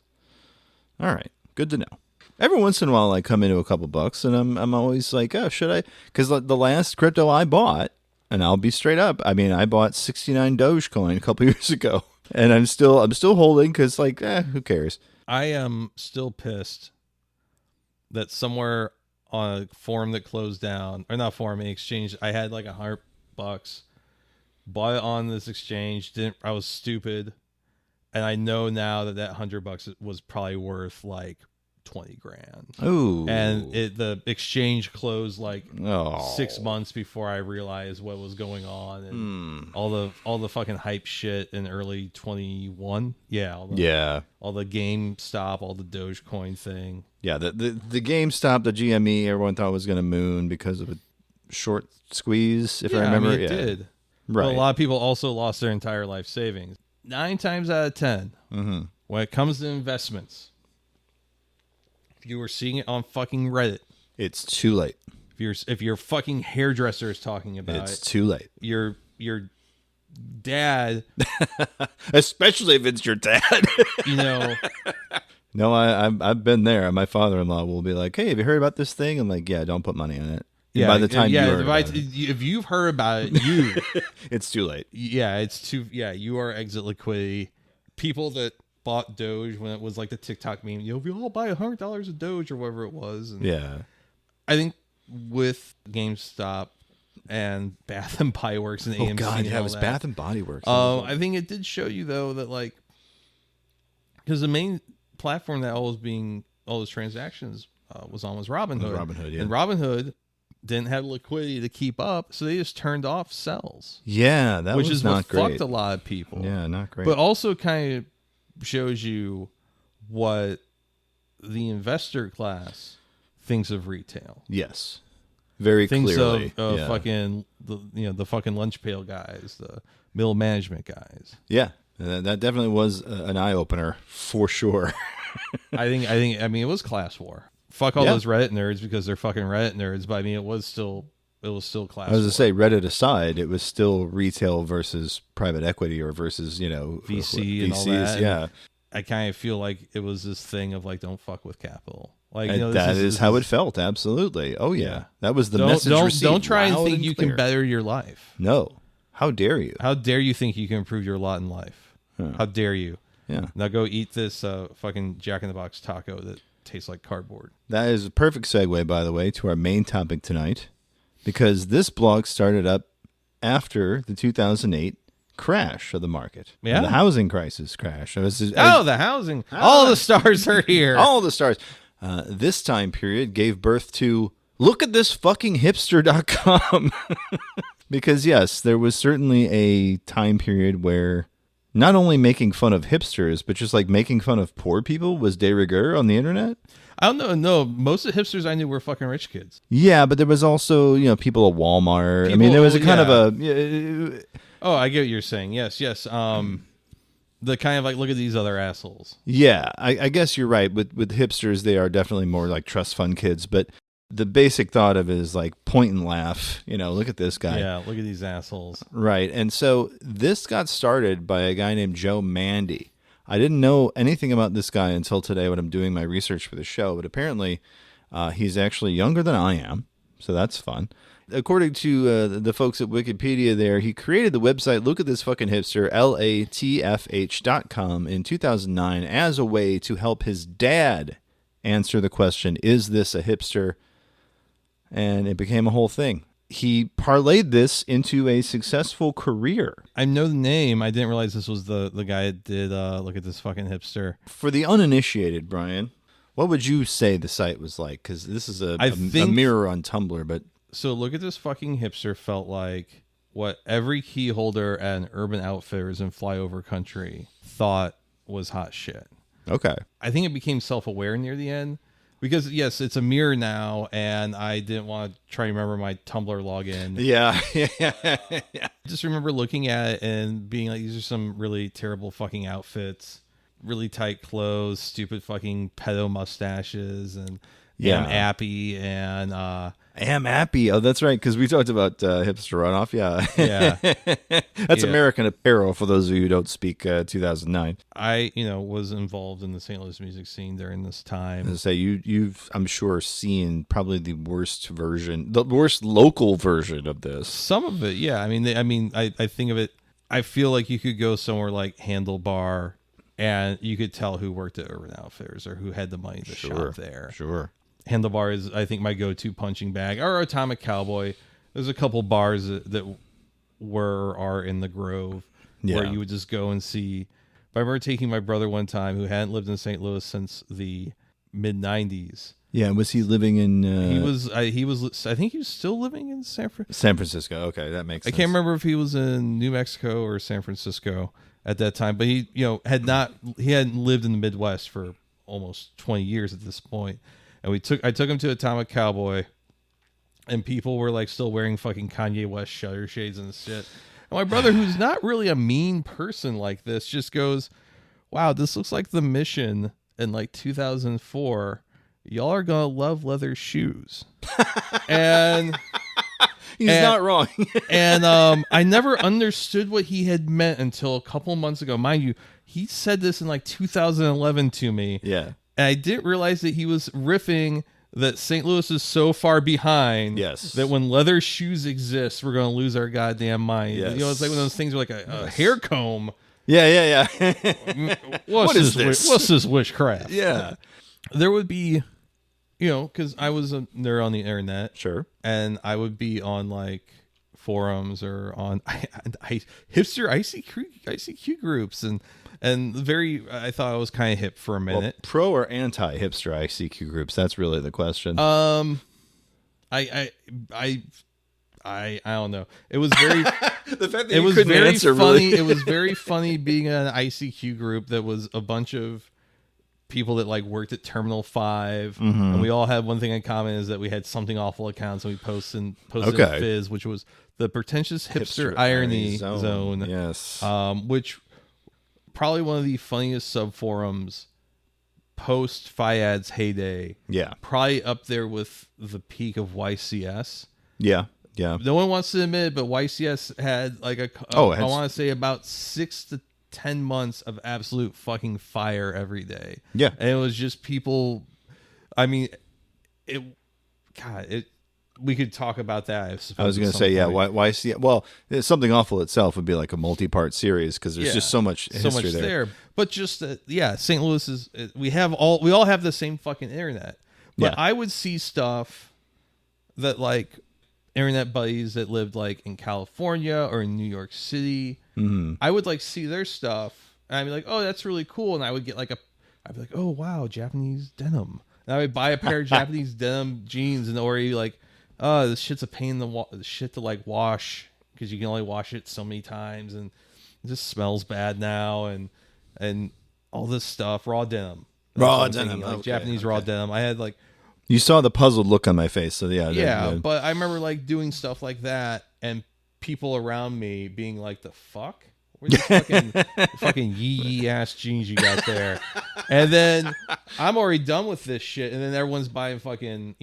All right. Good to know. Every once in a while, I come into a couple bucks, and I'm always like, oh, should I? Because the last crypto I bought, and I'll be straight up, I mean, I bought 69 Dogecoin a couple years ago, and I'm still holding because, like, who cares? I am still pissed that somewhere on a forum that closed down, or not forum, an exchange, I had like $100, bought it on this exchange. I was stupid, and I know now that $100 was probably worth like 20 grand. Ooh. And the exchange closed like 6 months before I realized what was going on, and all the fucking hype shit in early 21. Yeah. All the GameStop, all the Dogecoin thing. Yeah, the GameStop, the GME, everyone thought was going to moon because of a short squeeze, if I remember. It did. Right. But a lot of people also lost their entire life savings. 9 times out of 10, when it comes to investments, if you were seeing it on fucking Reddit, it's too late. If your fucking hairdresser is talking about it's too late. Your dad, especially if it's your dad, No, I've been there. My father-in-law will be like, "Hey, have you heard about this thing?" I'm like, "Yeah, don't put money on it." And by the time if you've heard about it, it's too late. Yeah, it's too. Yeah, you are exit liquidity. People that bought Doge when it was like the TikTok meme, if you all buy $100 of Doge or whatever it was. And yeah, I think with GameStop and Bath and Body Works and AMC, it was Bath and Body Works. I think it did show you though that like, because the main platform that all those transactions was on was Robinhood. Yeah. And Robinhood didn't have liquidity to keep up, so they just turned off sells. Yeah, that which was is not what great. Fucked a lot of people. Yeah, not great. But also kind of shows you what the investor class thinks of retail. Yes, very clearly. Of fucking the fucking lunch pail guys, the middle management guys. Yeah, that definitely was an eye opener for sure. I mean, it was class war. Fuck all those Reddit nerds because they're fucking Reddit nerds, but I mean, it was still class. I was to say, Reddit aside, it was still retail versus private equity or versus VC and all that. Yeah, I kind of feel like it was this thing of like, don't fuck with capital. Like that is how it felt. Absolutely. Oh yeah, that was the message received. Don't try and think and you clear. can better your life. No, how dare you? How dare you think you can improve your lot in life? Huh. How dare you? Yeah. Now go eat this fucking Jack in the Box taco that tastes like cardboard. That is a perfect segue, by the way, to our main topic tonight, because this blog started up after the 2008 crash of the market. Yeah. The housing crisis crash. The housing. All the stars are here. All the stars. This time period gave birth to look at this fucking hipster.com. Because, yes, there was certainly a time period where not only making fun of hipsters, but just like making fun of poor people was de rigueur on the internet. I don't know. No, most of the hipsters I knew were fucking rich kids. Yeah, but there was also, people at Walmart. There was a kind of a... Oh, I get what you're saying. Yes. The kind of like, look at these other assholes. Yeah, I guess you're right. With hipsters, they are definitely more like trust fund kids, but the basic thought of it is like point and laugh. Look at this guy. Yeah, look at these assholes. Right. And so this got started by a guy named Joe Mandy. I didn't know anything about this guy until today when I'm doing my research for the show, but apparently he's actually younger than I am, so that's fun. According to the folks at Wikipedia there, he created the website Look at This Fucking Hipster, LATFH.com, in 2009 as a way to help his dad answer the question, is this a hipster? And it became a whole thing. He parlayed this into a successful career. I know the name. I didn't realize this was the guy that did Look at This Fucking Hipster. For the uninitiated, Brian, what would you say the site was like? Because this is a mirror on Tumblr, but... So Look at This Fucking Hipster felt like what every key holder at Urban Outfitters in flyover country thought was hot shit. Okay. I think it became self-aware near the end because, yes, it's a mirror now, and I didn't want to try to remember my Tumblr login. Yeah. I just remember looking at it and being like, these are some really terrible fucking outfits, really tight clothes, stupid fucking pedo mustaches, and Appy and... Appy. Oh, that's right, because we talked about hipster runoff. Yeah. That's American Apparel for those of you who don't speak 2009. I, was involved in the St. Louis music scene during this time. As I say, you've, I'm sure, seen probably the worst local version of this. Some of it, yeah. I think of it, I feel like you could go somewhere like Handlebar and you could tell who worked at Urban Outfitters or who had the money to shop there. Sure. Handlebar is, I think, my go-to punching bag. Or Atomic Cowboy. There's a couple bars that are in the Grove where you would just go and see. I remember taking my brother one time who hadn't lived in St. Louis since the mid-'90s. Yeah, was he living in... He was. I think he was still living in San Francisco. Okay, that makes sense. I can't remember if he was in New Mexico or San Francisco at that time, but he hadn't lived in the Midwest for almost 20 years at this point. And I took him to Atomic Cowboy, and people were like still wearing fucking Kanye West shutter shades and shit. And my brother, who's not really a mean person like this, just goes, "Wow, this looks like the Mission in like 2004. Y'all are gonna love leather shoes." And he's not wrong. And I never understood what he had meant until a couple months ago. Mind you, he said this in like 2011 to me. Yeah. And I didn't realize that he was riffing that St. Louis is so far behind that when leather shoes exist, we're going to lose our goddamn mind. Yes. It's like one of those things where like a hair comb. Yeah. What is this? What's this witchcraft? Yeah. There would be, because I was there on the internet. Sure. And I would be on like forums or on hipster ICQ groups and I thought I was kind of hip for a minute. Well, pro or anti hipster ICQ groups? That's really the question. I don't know. It was very the fact that it was very answer, funny. Really. It was very funny being in an ICQ group that was a bunch of people that like worked at Terminal 5, and we all had one thing in common is that we had something awful accounts, and we posted Fizz, which was the pretentious hipster irony zone. Yes, which probably one of the funniest sub forums post Fayad's heyday. Yeah, probably up there with the peak of YCS. Yeah. Yeah. No one wants to admit it, but YCS had like I want to say about 6 to 10 months of absolute fucking fire every day. Yeah. And it was just people. I mean, we could talk about that. I was going to say, why see it? Well, Something Awful itself would be like a multi-part series because there's just so much history there. But just St. Louis is we all have the same fucking internet. But I would see stuff that like internet buddies that lived like in California or in New York City. Mm-hmm. I would like see their stuff and I'd be like, oh, that's really cool. And I would get like I'd be like, oh wow, Japanese denim. And I would buy a pair of Japanese denim jeans and already like, oh, this shit's a pain in the shit to like wash because you can only wash it so many times and it just smells bad now and all this stuff. Raw denim. Like Japanese raw denim. I had like. You saw the puzzled look on my face, so yeah. Yeah, but I remember like doing stuff like that and people around me being like, the fuck? Where's the fucking yee ass jeans you got there? And then I'm already done with this shit and then everyone's buying fucking,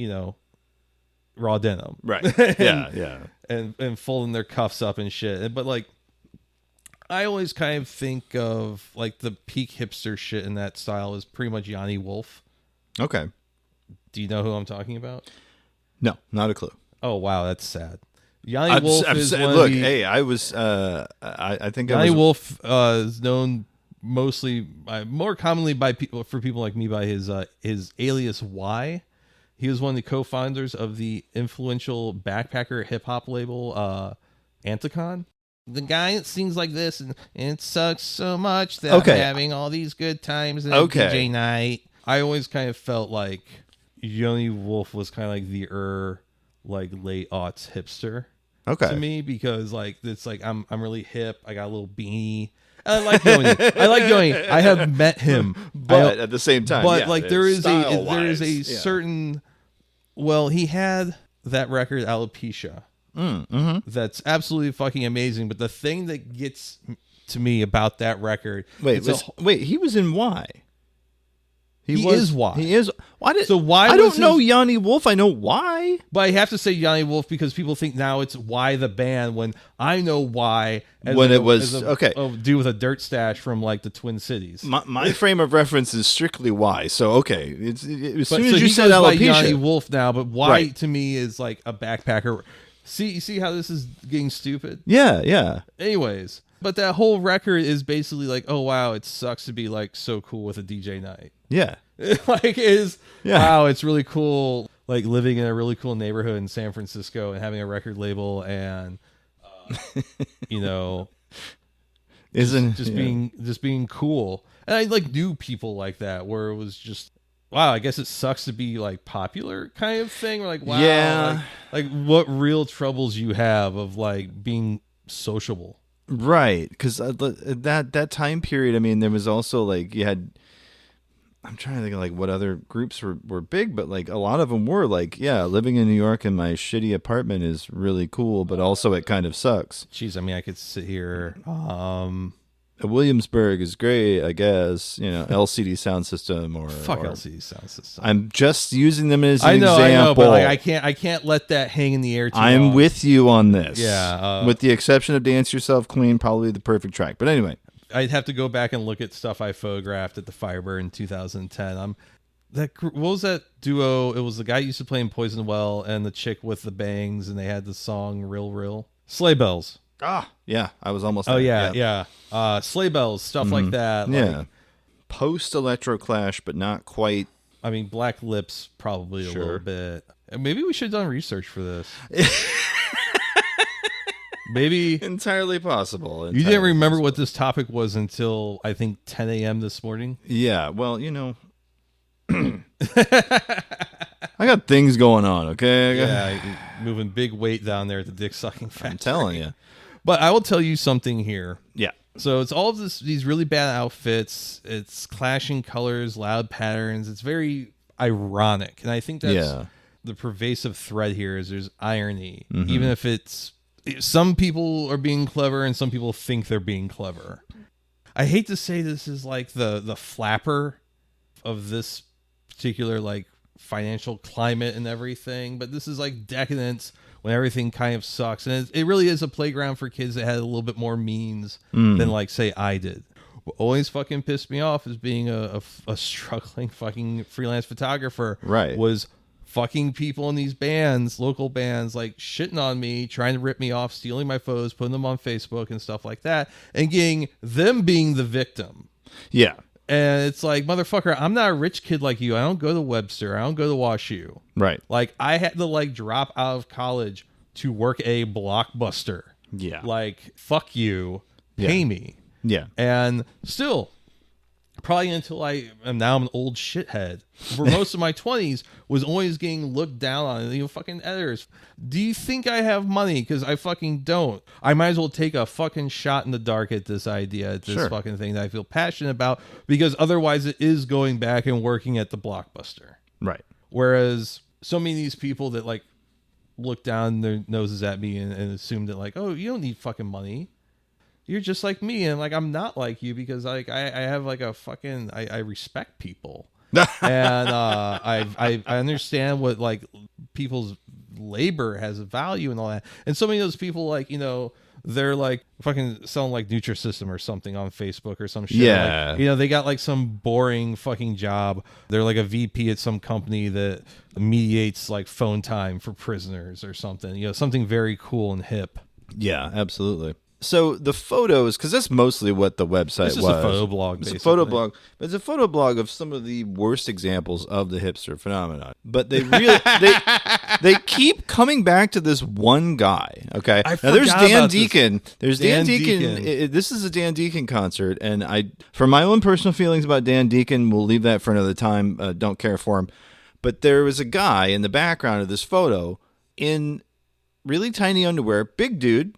raw denim. Right. Yeah. And folding their cuffs up and shit. But like I always kind of think of like the peak hipster shit in that style is pretty much Yanni Wolf. Okay. Do you know who I'm talking about? No, not a clue. Oh wow, that's sad. Yanni Wolf is look. Hey, I was. I think Yanni Wolf is known mostly, more commonly by people like me by his alias Y. He was one of the co-founders of the influential backpacker hip hop label Anticon. The guy that sings like this, and it sucks so much that I'm having all these good times at DJ night. I always kind of felt like Yanni Wolf was kind of like the like late aughts hipster to me because like it's like I'm really hip. I got a little beanie. I like Yoni. I have met him, but at the same time, like there is a certain. Well, he had that record Alopecia. That's absolutely fucking amazing. But the thing that gets to me about that record, he was in Y. He is Y. He is. Why I don't know Yanni Wolf. I know why. But I have to say Yanni Wolf because people think now it's Y the band when I know why when it was dude with a dirt stash from like the Twin Cities. My frame of reference is strictly Y. So as soon as you said alopecia, Yanni Wolf now, but Y to me is like a backpacker. See how this is getting stupid? Yeah. Anyways, but that whole record is basically like, oh wow, it sucks to be like so cool with a DJ night. Yeah. Wow, it's really cool like living in a really cool neighborhood in San Francisco and having a record label and just being cool. And I like knew people like that where it was just wow, I guess it sucks to be like popular kind of thing. Or like wow, like what real troubles you have of like being sociable. Right, because that time period, I mean, there was also like you had. I'm trying to think of like what other groups were big, but like a lot of them were like, living in New York in my shitty apartment is really cool, but also it kind of sucks. Jeez, I mean, I could sit here. Williamsburg is great, I guess. LCD sound system or LCD sound system. I'm just using them as an example. I know, but like, I can't let that hang in the air too long. With you on this. Yeah. With the exception of Dance Yourself Clean, probably the perfect track. But anyway. I'd have to go back and look at stuff I photographed at the Firebird in 2010. What was that duo? It was the guy who used to play in Poison Well and the chick with the bangs, and they had the song Real Real. Sleigh Bells. Yeah, I was almost there. Oh, yeah. Sleigh Bells, stuff like that. Yeah. Post-Electro Clash, but not quite. I mean, Black Lips probably a little bit. Maybe we should have done research for this. Maybe entirely possible. You didn't remember what this topic was until I think 10 a.m. this morning. Yeah, well, I got things going on. Okay, moving big weight down there at the dick sucking factory. I'm telling you. But I will tell you something here. Yeah. So it's all of these really bad outfits. It's clashing colors, loud patterns. It's very ironic, and I think that's the pervasive thread here. Is there's irony, even if it's. Some people are being clever and some people think they're being clever. I hate to say this is like the flapper of this particular like financial climate and everything, but this is like decadence when everything kind of sucks. And it really is a playground for kids that had a little bit more means than like, say, I did. What always fucking pissed me off is being a struggling fucking freelance photographer. Right. Was fucking people in these bands, local bands, like shitting on me, trying to rip me off, stealing my photos, putting them on Facebook and stuff like that, and getting them being the victim. Yeah. And it's like, motherfucker, I'm not a rich kid like you. I don't go to Webster. I don't go to WashU. Right. Like, I had to, like, drop out of college to work a Blockbuster. Yeah. Like, fuck you. Pay me. Yeah. And still, probably until now I'm an old shithead. For most of my 20s, was always getting looked down on. You know, fucking editors. Do you think I have money? Because I fucking don't. I might as well take a fucking shot in the dark at this idea, at this fucking thing that I feel passionate about, because otherwise it is going back and working at the Blockbuster. Right. Whereas so many of these people that like look down their noses at me and assume that like, oh, you don't need fucking money. You're just like me. And like, I'm not like you because like I have like a fucking, I respect people. And I understand what like people's labor has a value and all that. And so many of those people, like, you know, they're like fucking selling like Nutrisystem or something on Facebook or some shit. Yeah. Like, you know, they got like some boring fucking job. They're like a VP at some company that mediates like phone time for prisoners or something, you know, something very cool and hip. Yeah, absolutely. So the photos, because that's mostly what the website was. It's a photo blog, It's basically. a photo blog. But it's a photo blog of some of the worst examples of the hipster phenomenon. But they really they keep coming back to this one guy. Okay, now there's Dan Deacon. There's Dan Deacon. This is a Dan Deacon concert, and for my own personal feelings about Dan Deacon, we'll leave that for another time. Don't care for him. But there was a guy in the background of this photo in really tiny underwear, big dude.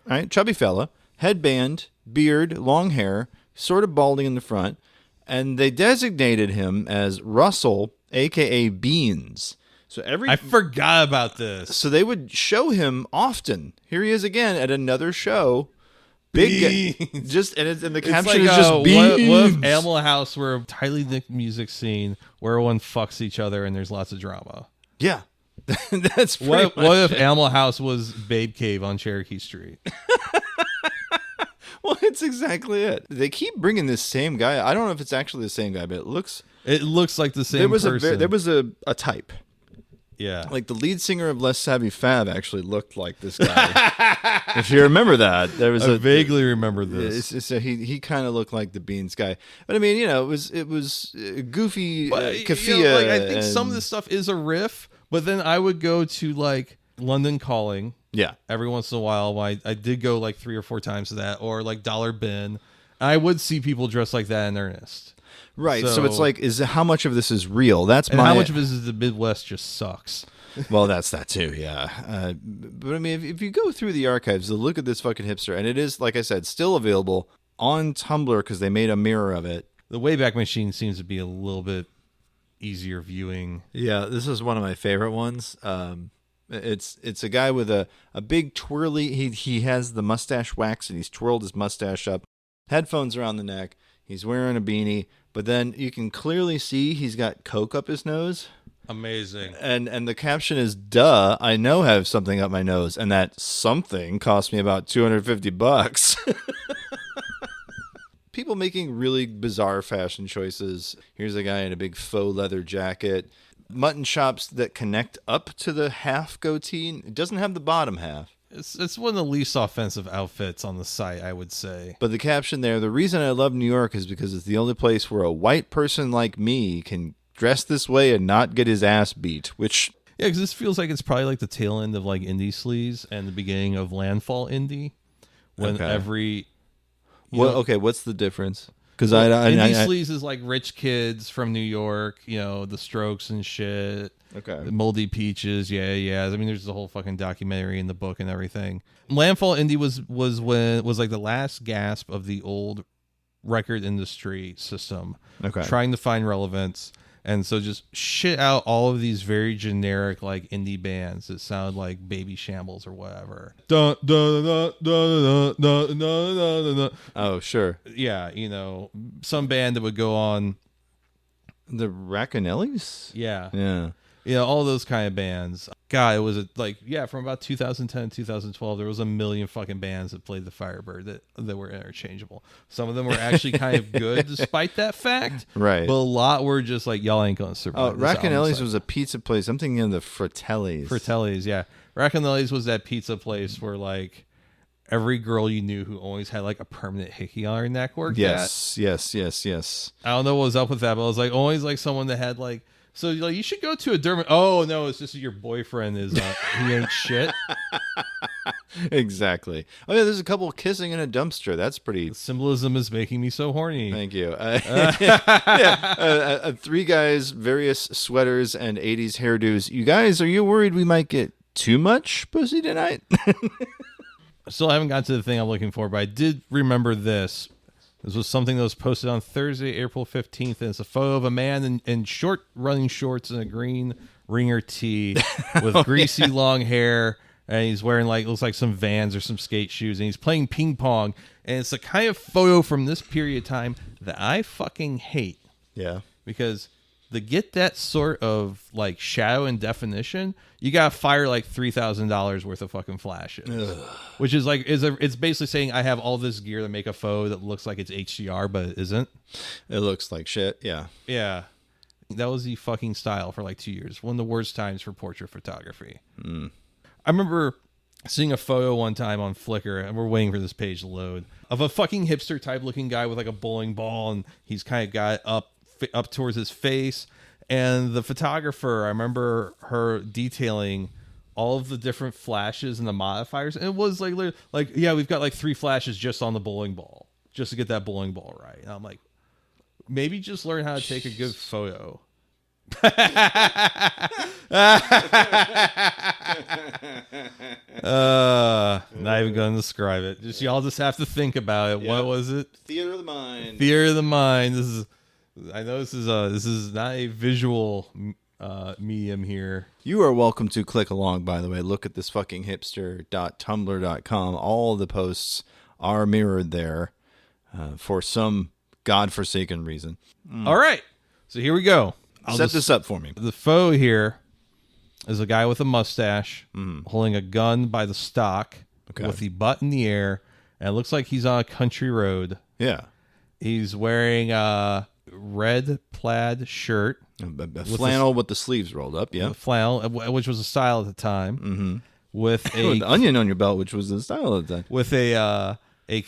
Right, chubby fella, headband, beard, long hair, sort of balding in the front, and they designated him as Russell, aka Beans. So I forgot about this. So they would show him often. Here he is again at another show. Big, and the caption is just Beans. What if Animal House were a tightly knit music scene where everyone fucks each other and there's lots of drama? Yeah. That's what if Animal House was Babe Cave on Cherokee Street? Well, it's exactly it. They keep bringing this same guy. I don't know if it's actually the same guy, but it looks like the same person. There was a type. Yeah. Like the lead singer of Less Savvy Fab actually looked like this guy. If you remember that, there was I vaguely remember this. So he kind of looked like the Beans guy. But I mean, you know, it was goofy Kafia. You know, like, I think some of this stuff is a riff, but then I would go to like London Calling. Yeah. Every once in a while. I did go like 3 or 4 times to that, or like Dollar Bin. I would see people dressed like that in earnest. Right, so it's like, how much of this is real? How much of this is the Midwest just sucks? Well, that's that too, yeah. But I mean, if you go through the archives, look at This Fucking Hipster, and it is, like I said, still available on Tumblr because they made a mirror of it. The Wayback Machine seems to be a little bit easier viewing. Yeah, this is one of my favorite ones. It's a guy with a big twirly. He has the mustache wax, and he's twirled his mustache up. Headphones around the neck. He's wearing a beanie. But then you can clearly see he's got coke up his nose. Amazing. And the caption is, duh, I know I have something up my nose. And that something cost me about $250. People making really bizarre fashion choices. Here's a guy in a big faux leather jacket. Mutton chops that connect up to the half goatee. It doesn't have the bottom half. It's one of the least offensive outfits on the site, I would say. But the caption there, the reason I love New York is because it's the only place where a white person like me can dress this way and not get his ass beat, which... Yeah, because this feels like it's probably like the tail end of like Indie Sleaze and the beginning of Landfall Indie. When what's the difference? Because Indie Sleaze is like rich kids from New York, you know, the Strokes and shit. Okay. The Moldy Peaches, yeah. I mean, there's the whole fucking documentary in the book and everything. Landfall Indie was like the last gasp of the old record industry system. Okay. Trying to find relevance. And so just shit out all of these very generic like indie bands that sound like Baby Shambles or whatever. Oh, sure. Yeah, you know, some band that would go on The Racanellis? Yeah. Yeah. Yeah, all those kind of bands. God, it was from about 2010 to 2012, there was a million fucking bands that played the Firebird that were interchangeable. Some of them were actually kind of good despite that fact. Right. But a lot were just like, y'all ain't going to survive. Racanelli's was a pizza place. I'm thinking of the Fratellis. Fratellis, yeah. Racanelli's was that pizza place where like every girl you knew who always had like a permanent hickey on her neck worked yes, at. Yes. I don't know what was up with that, but it was like always like someone that had like, so like you should go to a dermat. Oh no, it's just your boyfriend is he ain't shit. Exactly. Oh yeah, there's a couple kissing in a dumpster. That's pretty. The symbolism is making me so horny. Thank you. Three guys, various sweaters and 80s hairdos. You guys, are you worried we might get too much pussy tonight? Still haven't got to the thing I'm looking for, but I did remember this. This was something that was posted on Thursday, April 15th, and it's a photo of a man in short running shorts and a green ringer tee with greasy long hair, and he's wearing looks like some Vans or some skate shoes, and he's playing ping pong, and it's the kind of photo from this period of time that I fucking hate. Yeah. Because to get that sort of like shadow and definition, you gotta fire like $3,000 worth of fucking flashes. Ugh. Which is like it's basically saying I have all this gear to make a photo that looks like it's HDR, but it isn't. It looks like shit. Yeah. That was the fucking style for like 2 years. One of the worst times for portrait photography. I remember seeing a photo one time on Flickr, and we're waiting for this page to load, of a fucking hipster type looking guy with like a bowling ball, and he's kind of got it up towards his face. And the photographer, I remember her detailing all of the different flashes and the modifiers, and it was like yeah, we've got like 3 flashes just on the bowling ball just to get that bowling ball right. And I'm like, maybe just learn how to take a good photo. Not even gonna describe it. Y'all just have to think about it. Yep. What was it? Theater of the mind. Theater of the mind. I know this is not a visual medium here. You are welcome to click along, by the way. Look at this fucking hipster.tumblr.com. All the posts are mirrored there for some godforsaken reason. All right. So here we go. Set this up for me. The photo here is a guy with a mustache holding a gun by the stock with the butt in the air, and it looks like he's on a country road. Yeah. He's wearing a red plaid shirt. A flannel with the sleeves rolled up, yeah. Flannel, which was a style at the time. Mm-hmm. With an onion on your belt, which was the style at the time. With a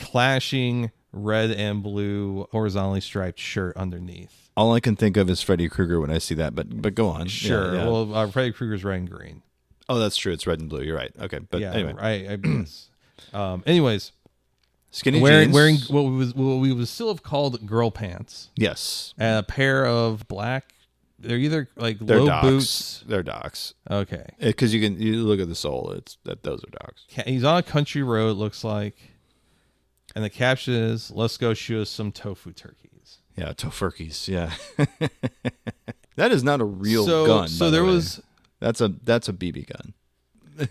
clashing red and blue horizontally striped shirt underneath. All I can think of is Freddy Krueger when I see that, but go on. Sure. Yeah. Well, Freddy Krueger's red and green. Oh, that's true. It's red and blue. You're right. Okay, but yeah, anyway. anyways, skinny wearing jeans. what we would still have called girl pants. Yes. And a pair of black. They're either like they're low docks. boots. They're docks. Okay. Because you look at the sole. Those are docks. He's on a country road. It looks like, and the caption is, "Let's go shoot us some tofu turkeys." Yeah, tofurkeys. Yeah. That is not a real gun. So there was. That's a BB gun.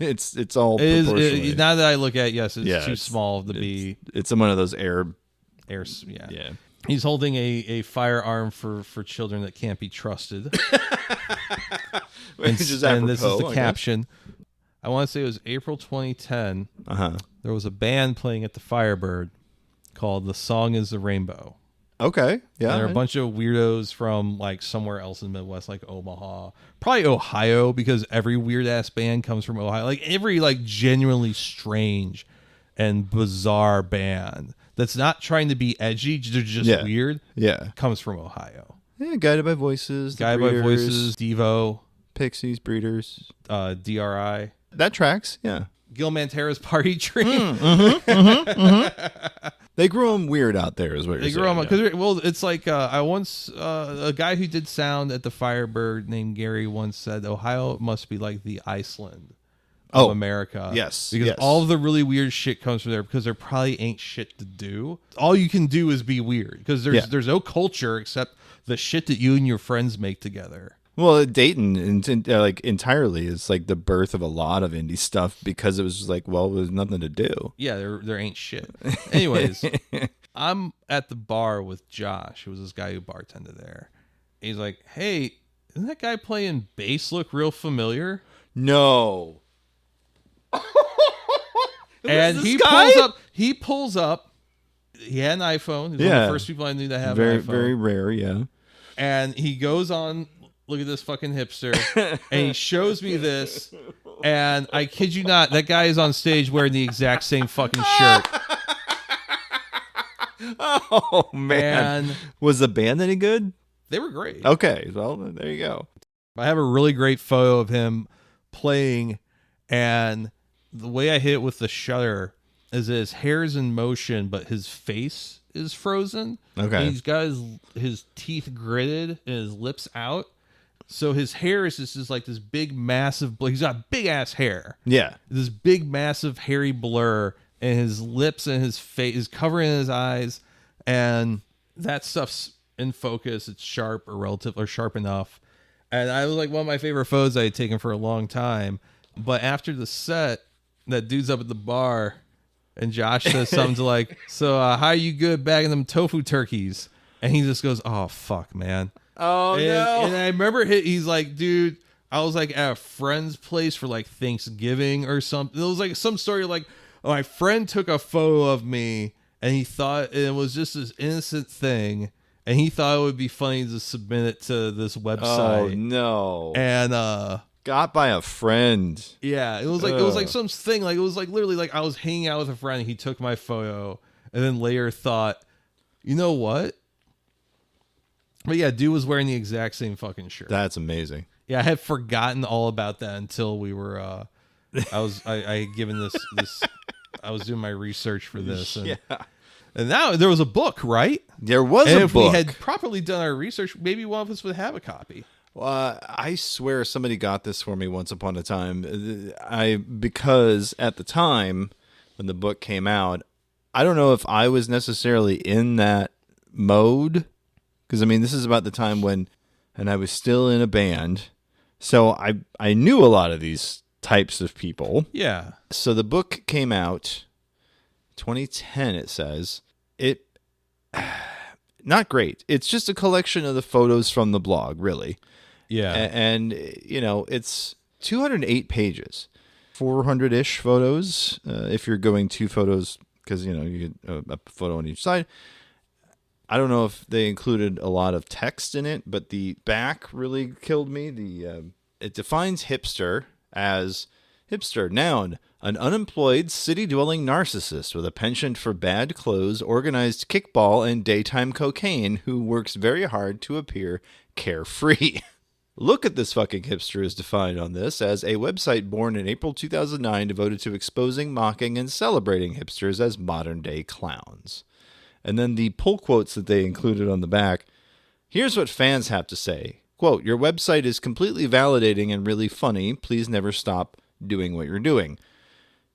It's all. Now that I look at it, yes, it's too small to be. It's one of those air. Yeah. He's holding a firearm for children that can't be trusted. And this is the caption. I want to say it was April 2010. There was a band playing at the Firebird called "The Song Is the Rainbow." Okay, yeah. And there are a bunch of weirdos from like somewhere else in the Midwest, like Omaha, probably Ohio, because every weird ass band comes from Ohio. Like every like genuinely strange and bizarre band that's not trying to be edgy, they're just weird. Yeah, comes from Ohio. Yeah, Guided by Voices, Devo, Pixies, Breeders, DRI. That tracks. Yeah, Gil Mantero's Party Dream. They grew them weird out there, is what you're saying. They grew them because it's like I once a guy who did sound at the Firebird named Gary once said Ohio must be like the Iceland of America. Yes, because all of the really weird shit comes from there because there probably ain't shit to do. All you can do is be weird because there's no culture except the shit that you and your friends make together. Well, Dayton, like entirely, is like the birth of a lot of indie stuff because it was just like, well, there's nothing to do. Yeah, there ain't shit. Anyways, I'm at the bar with Josh, who was this guy who bartended there, He's like, hey, doesn't that guy playing bass look real familiar? No. And he pulls up. He had an iPhone. He's one of the first people I knew to have an iPhone. Very rare, yeah. And he goes on, look at this fucking hipster, and he shows me this, and I kid you not, that guy is on stage wearing the exact same fucking shirt. Oh, man. And was the band any good? They were great. Okay, well, there you go. I have a really great photo of him playing, and the way I hit it with the shutter is that his hair is in motion, but his face is frozen. Okay. And he's got his teeth gritted and his lips out. So his hair is just like this big, massive, he's got big ass hair. Yeah. This big, massive, hairy blur, and his lips and his face is covering his eyes. And that stuff's in focus. It's sharp or sharp enough. And I was like one of my favorite photos I had taken for a long time. But after the set, that dude's up at the bar, and Josh says something like, so how are you good bagging them tofu turkeys? And he just goes, oh, fuck, man. Oh, no. And I remember he's like, dude, I was like at a friend's place for like Thanksgiving or something. It was like some story like, oh, my friend took a photo of me, and he thought it was just this innocent thing. And he thought it would be funny to submit it to this website. Oh, no. And got by a friend. Yeah, it was like some thing. Like it was like literally like I was hanging out with a friend, and he took my photo, and then later thought, you know what? But yeah, dude was wearing the exact same fucking shirt. That's amazing. Yeah, I had forgotten all about that until we were. I had given this. I was doing my research for this, and, and now there was a book, right? There was and a if book. we had properly done our research, maybe one of us would have a copy. Well, I swear somebody got this for me once upon a time. Because at the time when the book came out, I don't know if I was necessarily in that mode. Because, I mean, this is about the time when, and I was still in a band. So I knew a lot of these types of people. Yeah. So the book came out 2010, it says. Not great. It's just a collection of the photos from the blog, really. Yeah. And you know, it's 208 pages, 400-ish photos. If you're going 2 photos, because, you know, you get a photo on each side. I don't know if they included a lot of text in it, but the back really killed me. It defines hipster as hipster, noun, an unemployed city-dwelling narcissist with a penchant for bad clothes, organized kickball, and daytime cocaine who works very hard to appear carefree. Look at This Fucking Hipster is defined on this as a website born in April 2009 devoted to exposing, mocking, and celebrating hipsters as modern-day clowns. And then the pull quotes that they included on the back. Here's what fans have to say. Quote, your website is completely validating and really funny. Please never stop doing what you're doing.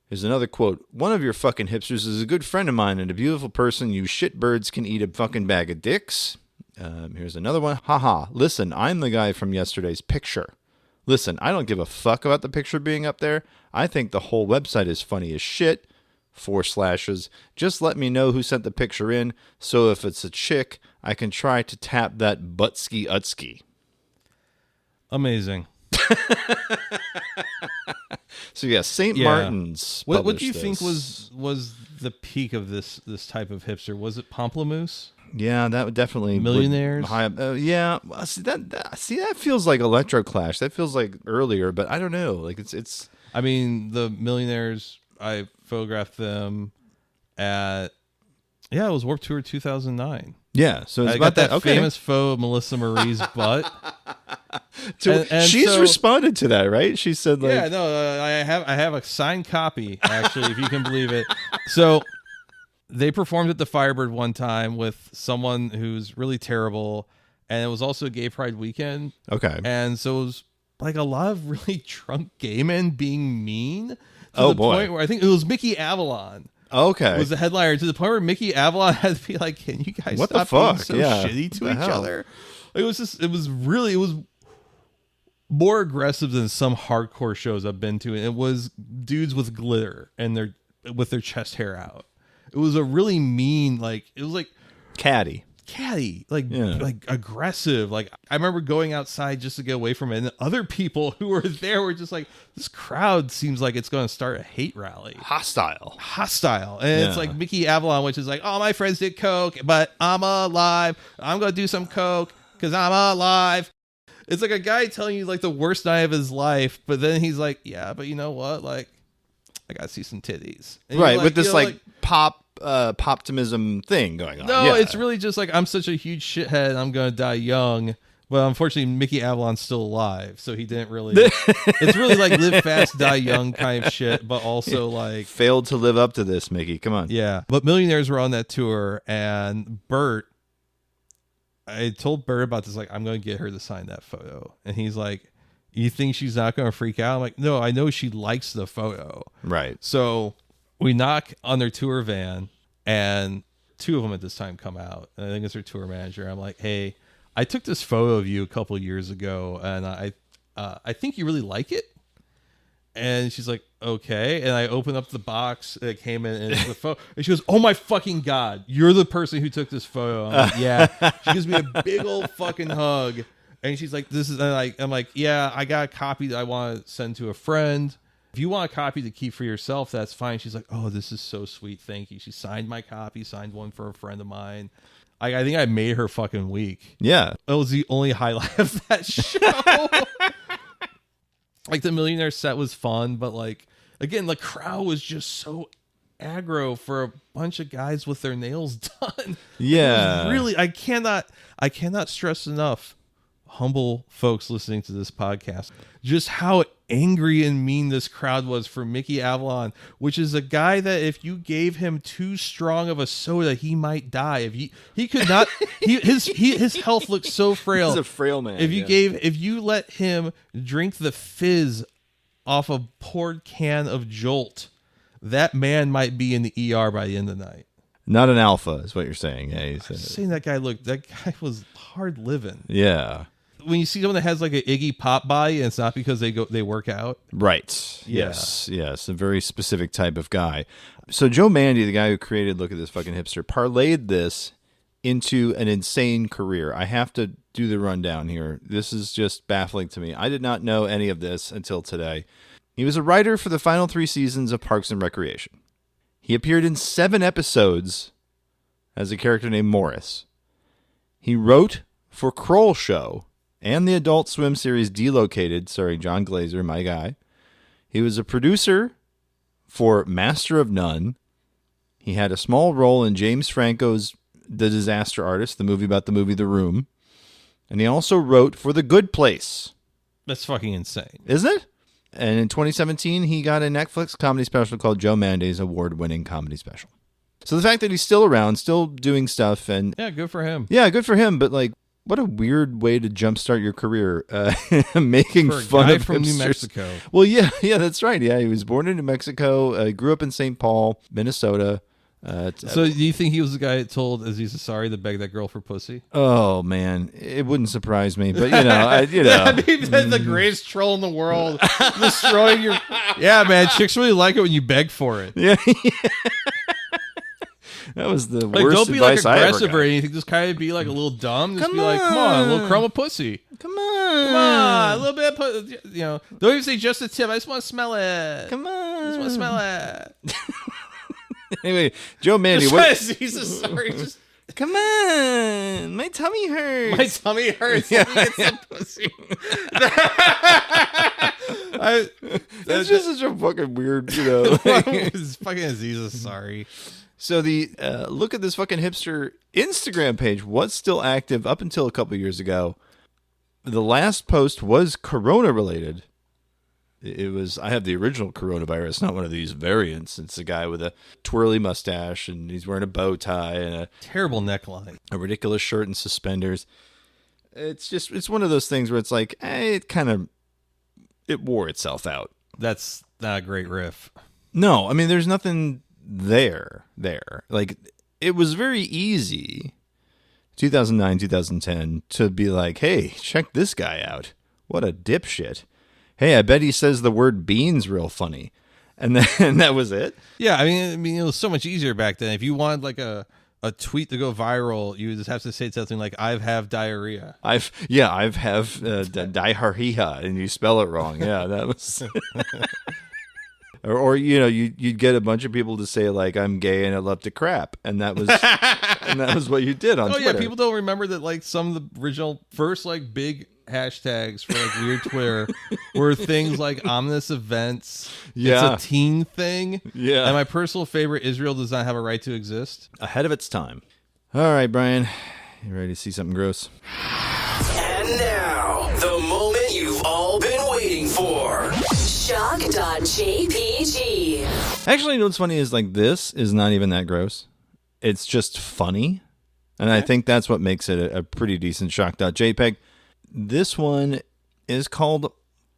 Here's another quote. One of your fucking hipsters is a good friend of mine and a beautiful person. You shitbirds can eat a fucking bag of dicks. Here's another one. Haha. Listen, I'm the guy from yesterday's picture. Listen, I don't give a fuck about the picture being up there. I think the whole website is funny as shit. 4/. Just let me know who sent the picture in, so if it's a chick, I can try to tap that butski utski. Amazing. So yeah, St. Martin's. What do you think was the peak of this type of hipster? Was it Pomplamoose? Yeah, that would definitely Millionaires. Yeah, see that feels like Electroclash. That feels like earlier, but I don't know. Like it's. I mean, the Millionaires. I photographed them at. Yeah, it was Warped Tour 2009. Yeah, so it's I about got that okay. famous photo of Melissa Marie's butt. and she's responded to that, right? She said, like, "Yeah, no, I have a signed copy, actually, if you can believe it." So they performed at the Firebird one time with someone who's really terrible, and it was also a Gay Pride weekend. Okay, and so it was like a lot of really drunk gay men being mean to the boy. point where I think it was Mickey Avalon. Okay, was the headliner, to the point where Mickey Avalon had to be like, "Can you guys what stop the fuck? being so Yeah. shitty to each other?" It was more aggressive than some hardcore shows I've been to. And it was dudes with glitter and with their chest hair out. It was a really mean, like, it was like catty catty, like aggressive. Like I remember going outside just to get away from it, and other people who were there were just like, this crowd seems like it's going to start a hate rally. Hostile. And it's like Mickey Avalon, which is like, all my friends did coke, but I'm alive. I'm going to do some coke because I'm alive. It's like a guy telling you like the worst night of his life, but then he's like, yeah, but you know what? Like, I got to see some titties. And right, like, with this like poptimism thing going on. No, it's really just like, I'm such a huge shithead, I'm going to die young. Well, unfortunately, Mickey Avalon's still alive, so he didn't really... It's really like live fast, die young kind of shit, but also like... Failed to live up to this, Mickey. Come on. Yeah, but Millionaires were on that tour, and Bert... I told Bert about this, like, I'm going to get her to sign that photo. And he's like, you think she's not going to freak out? I'm like, no, I know she likes the photo. Right. So we knock on their tour van, and 2 of them at this time come out. And I think it's their tour manager. I'm like, hey, I took this photo of you a couple of years ago, and I think you really like it. And she's like, okay. And I open up the box that came in, and it's the photo. And she goes, oh my fucking God, you're the person who took this photo. I'm like, yeah. She gives me a big old fucking hug. And she's like, this is, and I'm like, yeah, I got a copy that I want to send to a friend. If you want a copy to keep for yourself, that's fine. She's like, oh, this is so sweet. Thank you. She signed my copy, signed one for a friend of mine. I think I made her fucking week. Yeah. It was the only highlight of that show. Like the Millionaire set was fun, but like, again, the crowd was just so aggro for a bunch of guys with their nails done. Yeah. Really, I cannot stress enough, humble folks listening to this podcast, just how angry and mean this crowd was for Mickey Avalon, which is a guy that if you gave him too strong of a soda, he might die. If he could not, his health looked so frail. He's a frail man. If you let him drink the fizz off a poured can of Jolt, that man might be in the ER by the end of the night. Not an alpha is what you're saying. Yeah, saying that guy was hard living. Yeah. When you see someone that has like an Iggy Pop body, and it's not because they work out. Right. Yeah. Yes. A very specific type of guy. So Joe Mandy, the guy who created Look at This Fucking Hipster, parlayed this into an insane career. I have to do the rundown here. This is just baffling to me. I did not know any of this until today. He was a writer for the final 3 seasons of Parks and Recreation. He appeared in 7 episodes as a character named Morris. He wrote for Kroll Show and the Adult Swim series Delocated, starring John Glazer, my guy. He was a producer for Master of None. He had a small role in James Franco's The Disaster Artist, the movie about the movie The Room. And he also wrote for The Good Place. That's fucking insane. Isn't it? And in 2017, he got a Netflix comedy special called Joe Mandy's award-winning comedy special. So the fact that he's still around, still doing stuff, and... Yeah, good for him. Yeah, good for him, but like, what a weird way to jumpstart your career, making fun of from hipsters. New Mexico. Well, yeah, that's right. Yeah, he was born in New Mexico, grew up in St. Paul, Minnesota. So do you think he was the guy that told Aziz Ansari to beg that girl for pussy? Oh, man. It wouldn't surprise me, but, you know. I mean, that's the greatest troll in the world. Destroying your... Yeah, man, chicks really like it when you beg for it. Yeah. That was the like, worst don't be advice like I ever aggressive got. or anything. Just kind of be like a little dumb. Just be like, come on, a little crumb of pussy. Come on. A little bit of you know, don't even say just a tip. I just want to smell it. Come on. I just want to smell it. Anyway, Joe Mandy. Just Come on. My tummy hurts. My tummy hurts. Yeah. Let me get some pussy. That's just such a fucking weird, you know. It's fucking Aziz, sorry. So the Look at This Fucking Hipster Instagram page was still active up until a couple years ago. The last post was Corona related. It was, I have the original coronavirus, not one of these variants. It's a guy with a twirly mustache, and he's wearing a bow tie and a terrible neckline, a ridiculous shirt and suspenders. It's one of those things where it's like, it wore itself out. That's not a great riff. No, I mean, there's nothing there. Like, it was very easy, 2009, 2010, to be like, hey, check this guy out. What a dipshit. Hey, I bet he says the word beans real funny. And then that was it. Yeah, I mean, it was so much easier back then. If you wanted like a a tweet to go viral, you just have to say something like, "I have diarrhea." I've diarrhea, and you spell it wrong. Yeah, that was. Or you'd get a bunch of people to say like, "I'm gay and I love to crap," and that was what you did on Twitter. Yeah, people don't remember that like some of the original first like big hashtags for like weird Twitter were things like ominous events. Yeah, it's a teen thing. Yeah, and my personal favorite, Israel does not have a right to exist. Ahead of its time. All right, Brian, you ready to see something gross? And now, the moment you've all been waiting for. Shock.jpg. Actually, you know what's funny is like this is not even that gross. It's just funny. And I think that's what makes it a pretty decent shock.jpg. This one is called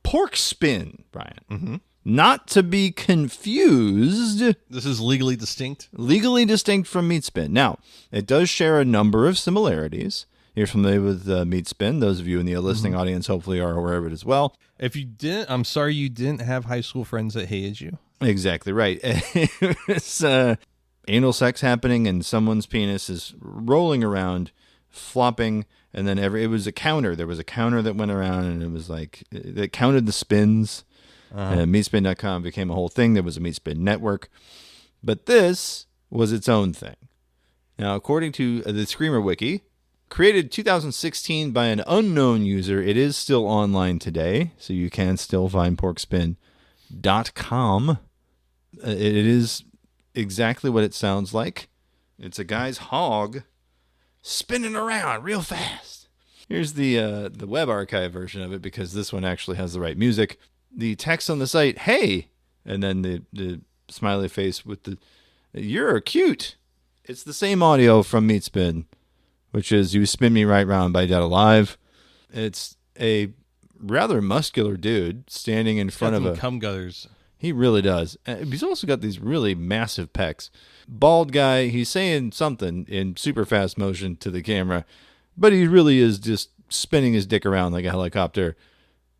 pork spin, Brian. Mm-hmm. Not to be confused. This is legally distinct. Legally distinct from meat spin. Now, it does share a number of similarities. You're familiar with meat spin. Those of you in the listening audience hopefully are aware of it as well. If you didn't, I'm sorry you didn't have high school friends that hated you. Exactly right. It's anal sex happening and someone's penis is rolling around, flopping, and then it was a counter. There was a counter that went around, and it was like, it counted the spins. Meatspin.com became a whole thing. There was a Meatspin network. But this was its own thing. Now, according to the Screamer Wiki, created 2016 by an unknown user, it is still online today, so you can still find porkspin.com. It is exactly what it sounds like. It's a guy's hog spinning around real fast. Here's the web archive version of it, because this one actually has the right music. The text on the site, "Hey," and then the smiley face with the, "You're cute." It's the same audio from Meatspin, which is "You Spin Me Right Round" by Dead Alive. It's a rather muscular dude standing in front of a cum gutters. He really does. He's also got these really massive pecs. Bald guy, he's saying something in super fast motion to the camera, but he really is just spinning his dick around like a helicopter.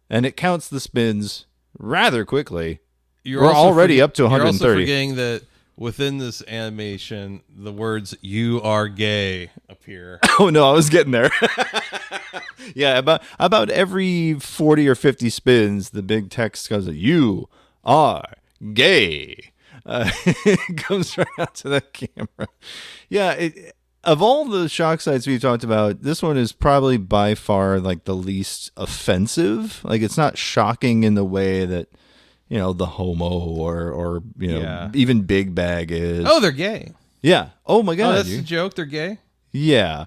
And it counts the spins rather quickly. We're already up to 130. You're also forgetting that within this animation, the words "you are gay" appear. Oh no, I was getting there. Yeah, about every 40 or 50 spins, the big text goes, "You are gay." It comes right out to the camera. Yeah, of all the shock sites we've talked about, this one is probably by far like the least offensive. Like, it's not shocking in the way that, the homo or even Big Bag is. Oh, they're gay. Yeah. Oh my God. Oh, that's the joke. They're gay. Yeah.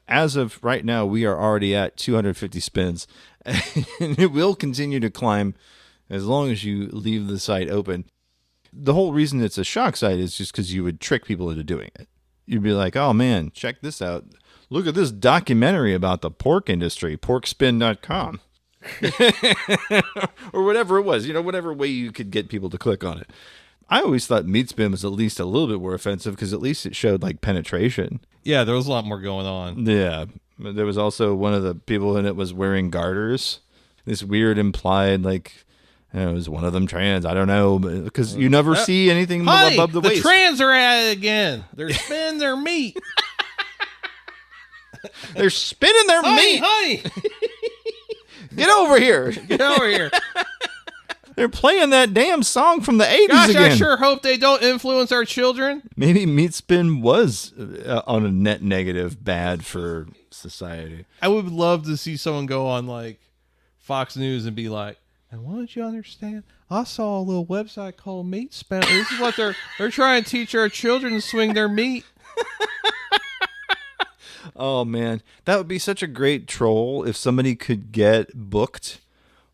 As of right now, we are already at 250 spins, and it will continue to climb as long as you leave the site open. The whole reason it's a shock site is just because you would trick people into doing it. You'd be like, "Oh man, check this out. Look at this documentary about the pork industry, porkspin.com." Or whatever it was, whatever way you could get people to click on it. I always thought Meatspin was at least a little bit more offensive because at least it showed like penetration. Yeah, there was a lot more going on. Yeah. There was also one of the people in it was wearing garters. This weird implied like, was one of them trans? I don't know, because you never see anything above the waist. The trans are at it again. They're spinning their meat. They're spinning their meat. Honey. Get over here. Get over here. They're playing that damn song from the 80s Gosh, again. I sure hope they don't influence our children. Maybe Meatspin was on a net negative bad for society. I would love to see someone go on like Fox News and be like, "And why don't you understand? I saw a little website called Meatspin. This is what they're trying to teach our children to swing their meat." Oh man, that would be such a great troll if somebody could get booked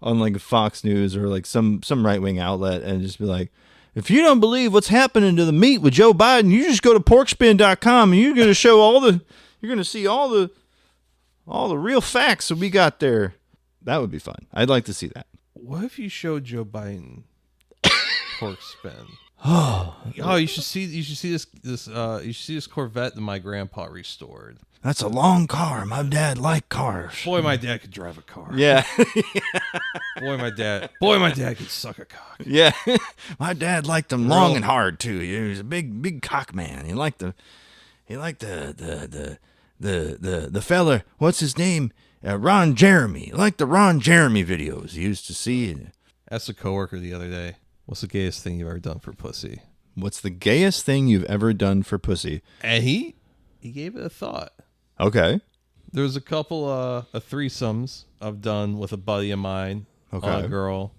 on like Fox News or like some right-wing outlet and just be like, "If you don't believe what's happening to the meat with Joe Biden, you just go to porkspin.com and you're going to show you're going to see all the real facts that we got there." That would be fun. I'd like to see that. What if you showed Joe Biden pork spin? Oh, you should see this Corvette that my grandpa restored. That's a long car. My dad liked cars. Boy, my dad could drive a car. Yeah. Boy, my dad could suck a cock. Yeah. My dad liked them long and hard too. He was a big cock man. He liked he liked the fella, what's his name? Ron Jeremy. Like the Ron Jeremy videos he used to see. Asked a coworker the other day, what's the gayest thing you've ever done for pussy? What's the gayest thing you've ever done for pussy? And he gave it a thought. Okay. There was a couple of threesomes I've done with a buddy of mine on a girl.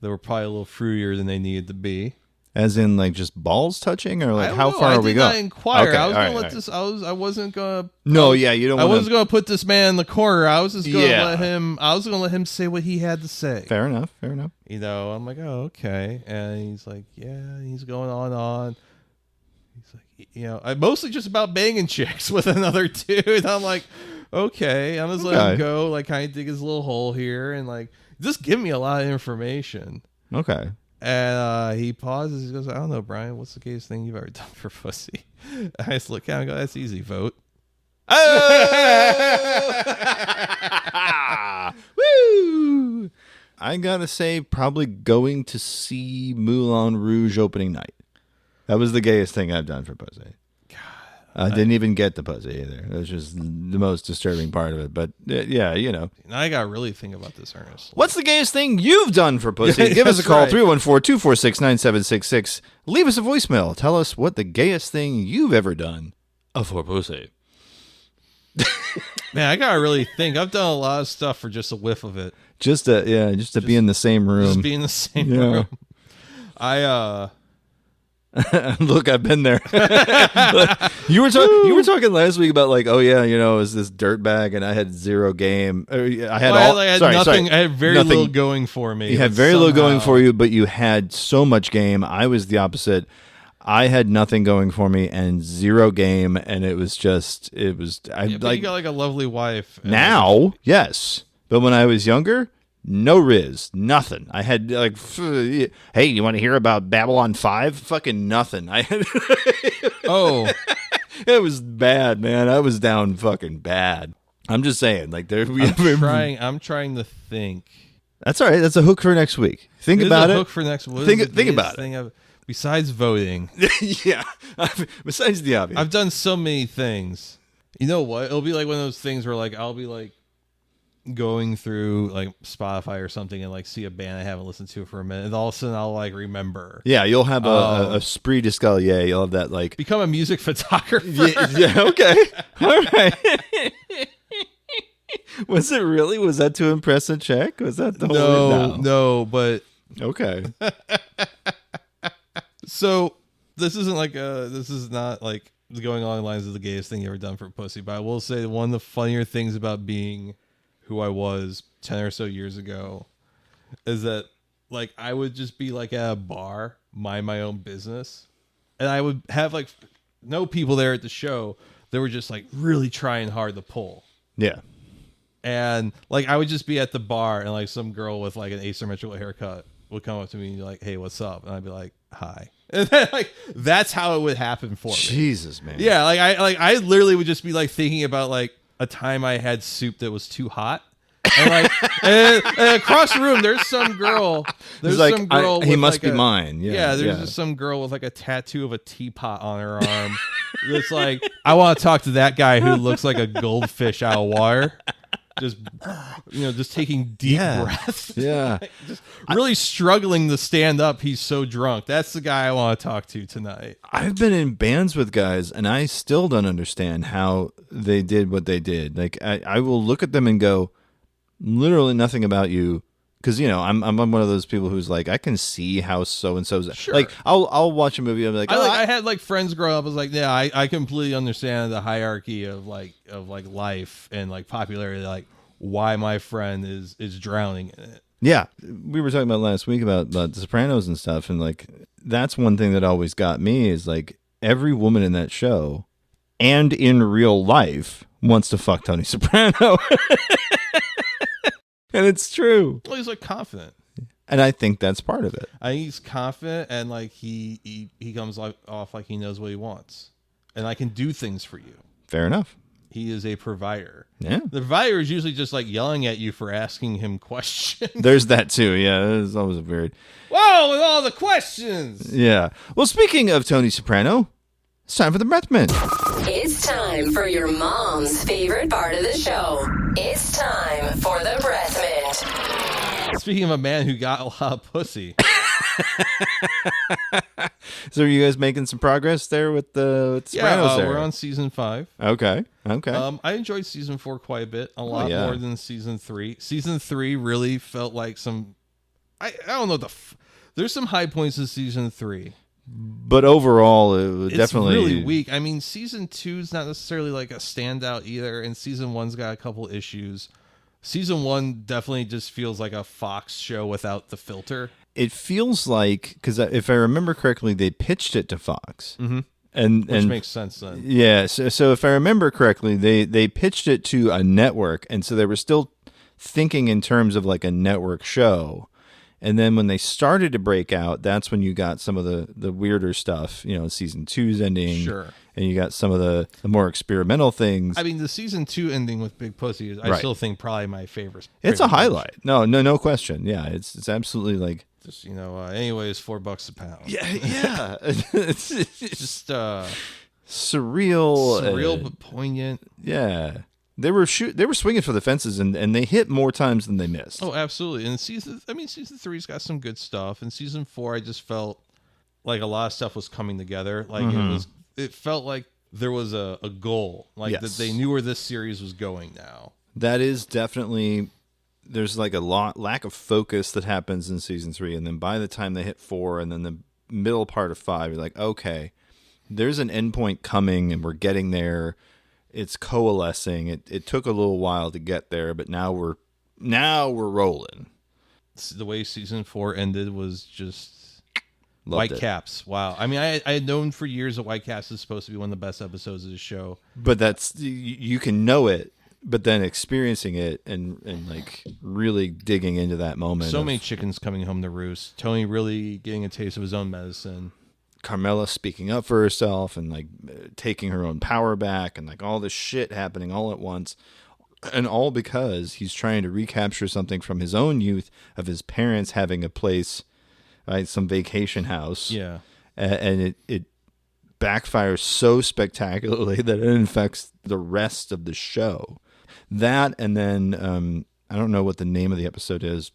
They were probably a little fruitier than they needed to be. As in, like, just balls touching, or like how far are we going? I did not inquire. Okay, I was all gonna right, let this. I wasn't gonna. No, yeah, you don't. I wasn't gonna put this man in the corner. I was just gonna let him. I was gonna let him say what he had to say. Fair enough. Fair enough. You know, I'm like, oh, okay, and he's like, yeah, he's going on. He's like, you know, I mostly just about banging chicks with another dude. I'm like, okay, I'm just letting him go, like, kind of dig his little hole here, and like, just give me a lot of information. Okay. And he pauses. He goes, I don't know, Brian, what's the gayest thing you've ever done for pussy? I just look at him and go, that's easy, vote. Oh! Woo! I gotta say, probably going to see Moulin Rouge opening night. That was the gayest thing I've done for pussy. I didn't even get the pussy either. It was just the most disturbing part of it. But yeah, you know. Now I got to really think about this, Ernest. What's the gayest thing you've done for pussy? Give us a call, 314-246-9766. Leave us a voicemail. Tell us what the gayest thing you've ever done for pussy. Man, I got to really think. I've done a lot of stuff for just a whiff of it. Just to be in the same room. Just be in the same room. Look, I've been there. you were talking last week about like, oh yeah, you know, it was this dirtbag and I had zero game. I had nothing. I had very little going for me. You had very little going for you, but you had so much game. I was the opposite. I had nothing going for me and zero game, and it was. But you got like a lovely wife. Now, yes, but when I was younger. No Riz, nothing. I had like, hey, you want to hear about Babylon 5? Fucking nothing. I had it was bad, man. I was down fucking bad. I'm just saying, like I'm trying to think. That's all right. That's a hook for next week. Think about it. Hook for next week. Think about it. Besides voting, yeah. Besides the obvious, I've done so many things. You know what? It'll be like one of those things where like I'll be like going through like Spotify or something and like see a band I haven't listened to for a minute, and all of a sudden I'll like remember. Yeah, you'll have a spree d'escalier. You'll have that like become a music photographer. Yeah, okay, all right. Was it really? Was that to impress a chick? Was that the whole? No, but okay. So this isn't like this is not like going along the lines of the gayest thing you ever done for pussy, but I will say one of the funnier things about being who I was 10 or so years ago is that like I would just be like at a bar, mind my own business, and I would have like no people there at the show. They were just like really trying hard to pull. Yeah. And like I would just be at the bar and like some girl with like an asymmetrical haircut would come up to me and be like, hey, what's up? And I'd be like, hi. And then like that's how it would happen for me. Jesus, man. Yeah, I literally would just be like thinking about like a time I had soup that was too hot, and like and across the room there's some girl. There's like, some girl. He must like be mine. Yeah, there's just some girl with like a tattoo of a teapot on her arm. That's like, I want to talk to that guy who looks like a goldfish out of water. Just just taking deep breaths. Yeah, just really struggling to stand up. He's so drunk. That's the guy I want to talk to tonight. I've been in bands with guys, and I still don't understand how they did what they did. Like I will look at them and go, literally nothing about you, because I'm one of those people who's like, I can see how so and so's. Sure. Like I'll watch a movie. I'm like, I had like friends growing up. I was like, yeah, I completely understand the hierarchy of life and like popularity. Like why my friend is drowning in it. Yeah, we were talking about last week about The Sopranos and stuff, and like that's one thing that always got me is like every woman in that show and in real life wants to fuck Tony Soprano. And it's true. Well, he's like confident, and I think that's part of it. I think he's confident, and like he comes off like he knows what he wants, and I can do things for you. Fair enough. He is a provider. Yeah, the provider is usually just like yelling at you for asking him questions. There's that too. Yeah, it's always a weird. Whoa, with all the questions. Yeah. Well, speaking of Tony Soprano, It's time for the breath mint. It's time for your mom's favorite part of the show. It's time for the breath mint. Speaking of a man who got a lot of pussy. So are you guys making some progress there with the Sopranos? We're on season 5. Okay. I enjoyed season 4 quite a bit, a lot more than season 3. Season 3 really felt like some, I don't know, there's some high points in season 3. But overall, it's definitely really weak. I mean, season 2 is not necessarily like a standout either, and season 1's got a couple issues. Season 1 definitely just feels like a Fox show without the filter. It feels like, because if I remember correctly, they pitched it to Fox. Mm-hmm. Which makes sense then. Yeah, so if I remember correctly, they pitched it to a network, and so they were still thinking in terms of like a network show. And then when they started to break out, that's when you got some of the weirder stuff, season 2's ending. Sure. And you got some of the more experimental things. I mean, the season 2 ending with Big Pussy is, I still think, probably my favorite. It's a highlight. No question. Yeah, it's absolutely like... Just, anyways, $4 a pound. Yeah. It's just surreal but poignant. Yeah. They were swinging for the fences, and they hit more times than they missed. Oh, absolutely. And season 3's got some good stuff. And season 4, I just felt like a lot of stuff was coming together. Like it felt like there was a goal, like that they knew where this series was going now. That is definitely, there's like a lack of focus that happens in season 3. And then by the time they hit 4 and then the middle part of 5, you're like, okay, there's an endpoint coming and we're getting there. It's coalescing. It took a little while to get there, but now we're rolling. The way season 4 ended was just Loved it. Caps. Wow. I mean, I had known for years that White Caps is supposed to be one of the best episodes of the show. But that's, you can know it, but then experiencing it and like really digging into that moment. So many chickens coming home to roost. Tony really getting a taste of his own medicine. Carmela speaking up for herself and like taking her own power back and like all this shit happening all at once. And all because he's trying to recapture something from his own youth of his parents having a place, right? Some vacation house. Yeah. And it backfires so spectacularly that it infects the rest of the show. That, and then I don't know what the name of the episode is.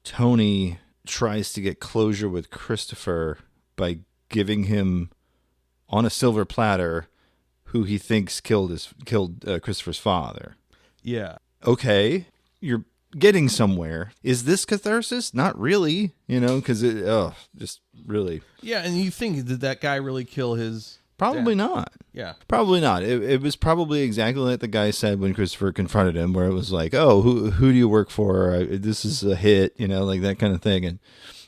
Tony tries to get closure with Christopher by giving him on a silver platter who he thinks killed Christopher's father. Yeah. Okay, you're getting somewhere. Is this catharsis? Not really, because just really. Yeah, and you think, did that guy really kill his Probably dad? not. Yeah. Probably not. It was probably exactly like the guy said when Christopher confronted him, where it was like, oh, who do you work for? This is a hit, like that kind of thing. And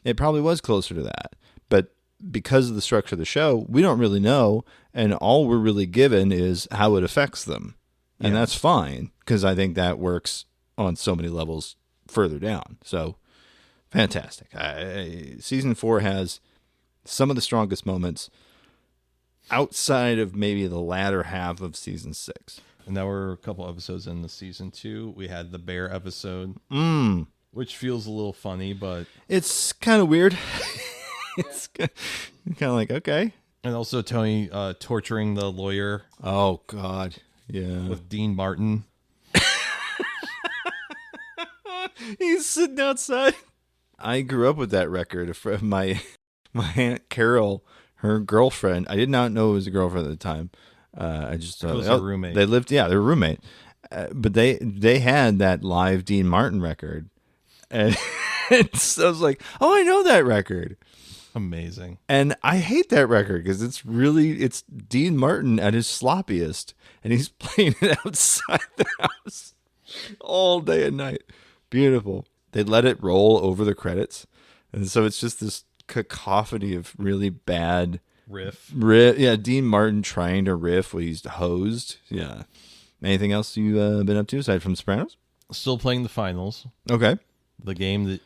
it probably was closer to that. But because of the structure of the show, we don't really know. And all we're really given is how it affects them. And that's fine, because I think that works on so many levels further down. So fantastic. Season 4 has some of the strongest moments outside of maybe the latter half of season 6. And now we're a couple episodes in the season 2. We had the bear episode, which feels a little funny, but it's kind of weird. It's kind of like, okay. And also Tony torturing the lawyer. Oh, God. Yeah. With Dean Martin. He's sitting outside. I grew up with that record. My Aunt Carol, her girlfriend, I did not know it was a girlfriend at the time. I just thought it was her roommate. They lived, they were roommate. But they had that live Dean Martin record. And so I was like, oh, I know that record. Amazing. And I hate that record because it's Dean Martin at his sloppiest, and he's playing it outside the house all day and night. Beautiful. They let it roll over the credits, and so it's just this cacophony of really bad riff. Yeah, Dean Martin trying to riff when he's hosed. Yeah. Anything else you've been up to aside from Sopranos? Still playing the finals. Okay. The game that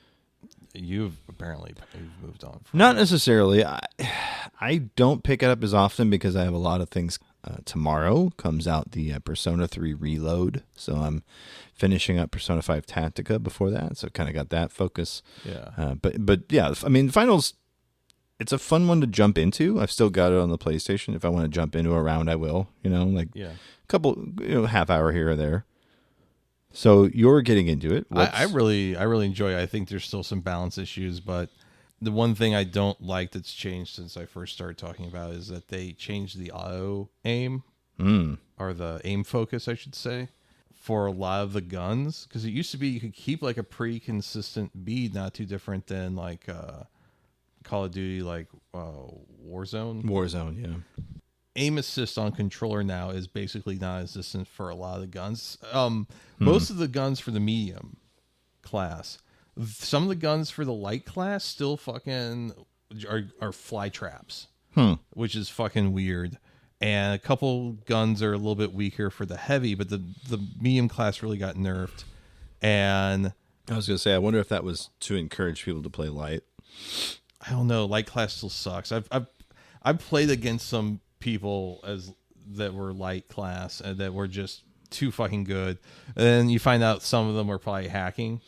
you've moved on from. Not necessarily. I don't pick it up as often because I have a lot of things. Tomorrow comes out the Persona 3 Reload, so I'm finishing up Persona 5 Tactica before that, so kind of got that focus. Yeah. But yeah, I mean, finals it's a fun one to jump into. I've still got it on the PlayStation. If I want to jump into a round, I will. A couple, half hour here or there. So you're getting into it. I really enjoy it. I think there's still some balance issues, but the one thing I don't like that's changed since I first started talking about is that they changed the auto aim or the aim focus, I should say, for a lot of the guns. Because it used to be you could keep like a pretty consistent bead, not too different than like Call of Duty, like Warzone. Warzone, yeah. Aim assist on controller now is basically non-existent for a lot of the guns. Most of the guns for the medium class. Some of the guns for the light class still fucking are fly traps, which is fucking weird. And a couple guns are a little bit weaker for the heavy, but the medium class really got nerfed. And I was gonna say, I wonder if that was to encourage people to play light. I don't know. Light class still sucks. I've played against some people that were light class and that were just too fucking good. And then you find out some of them were probably hacking.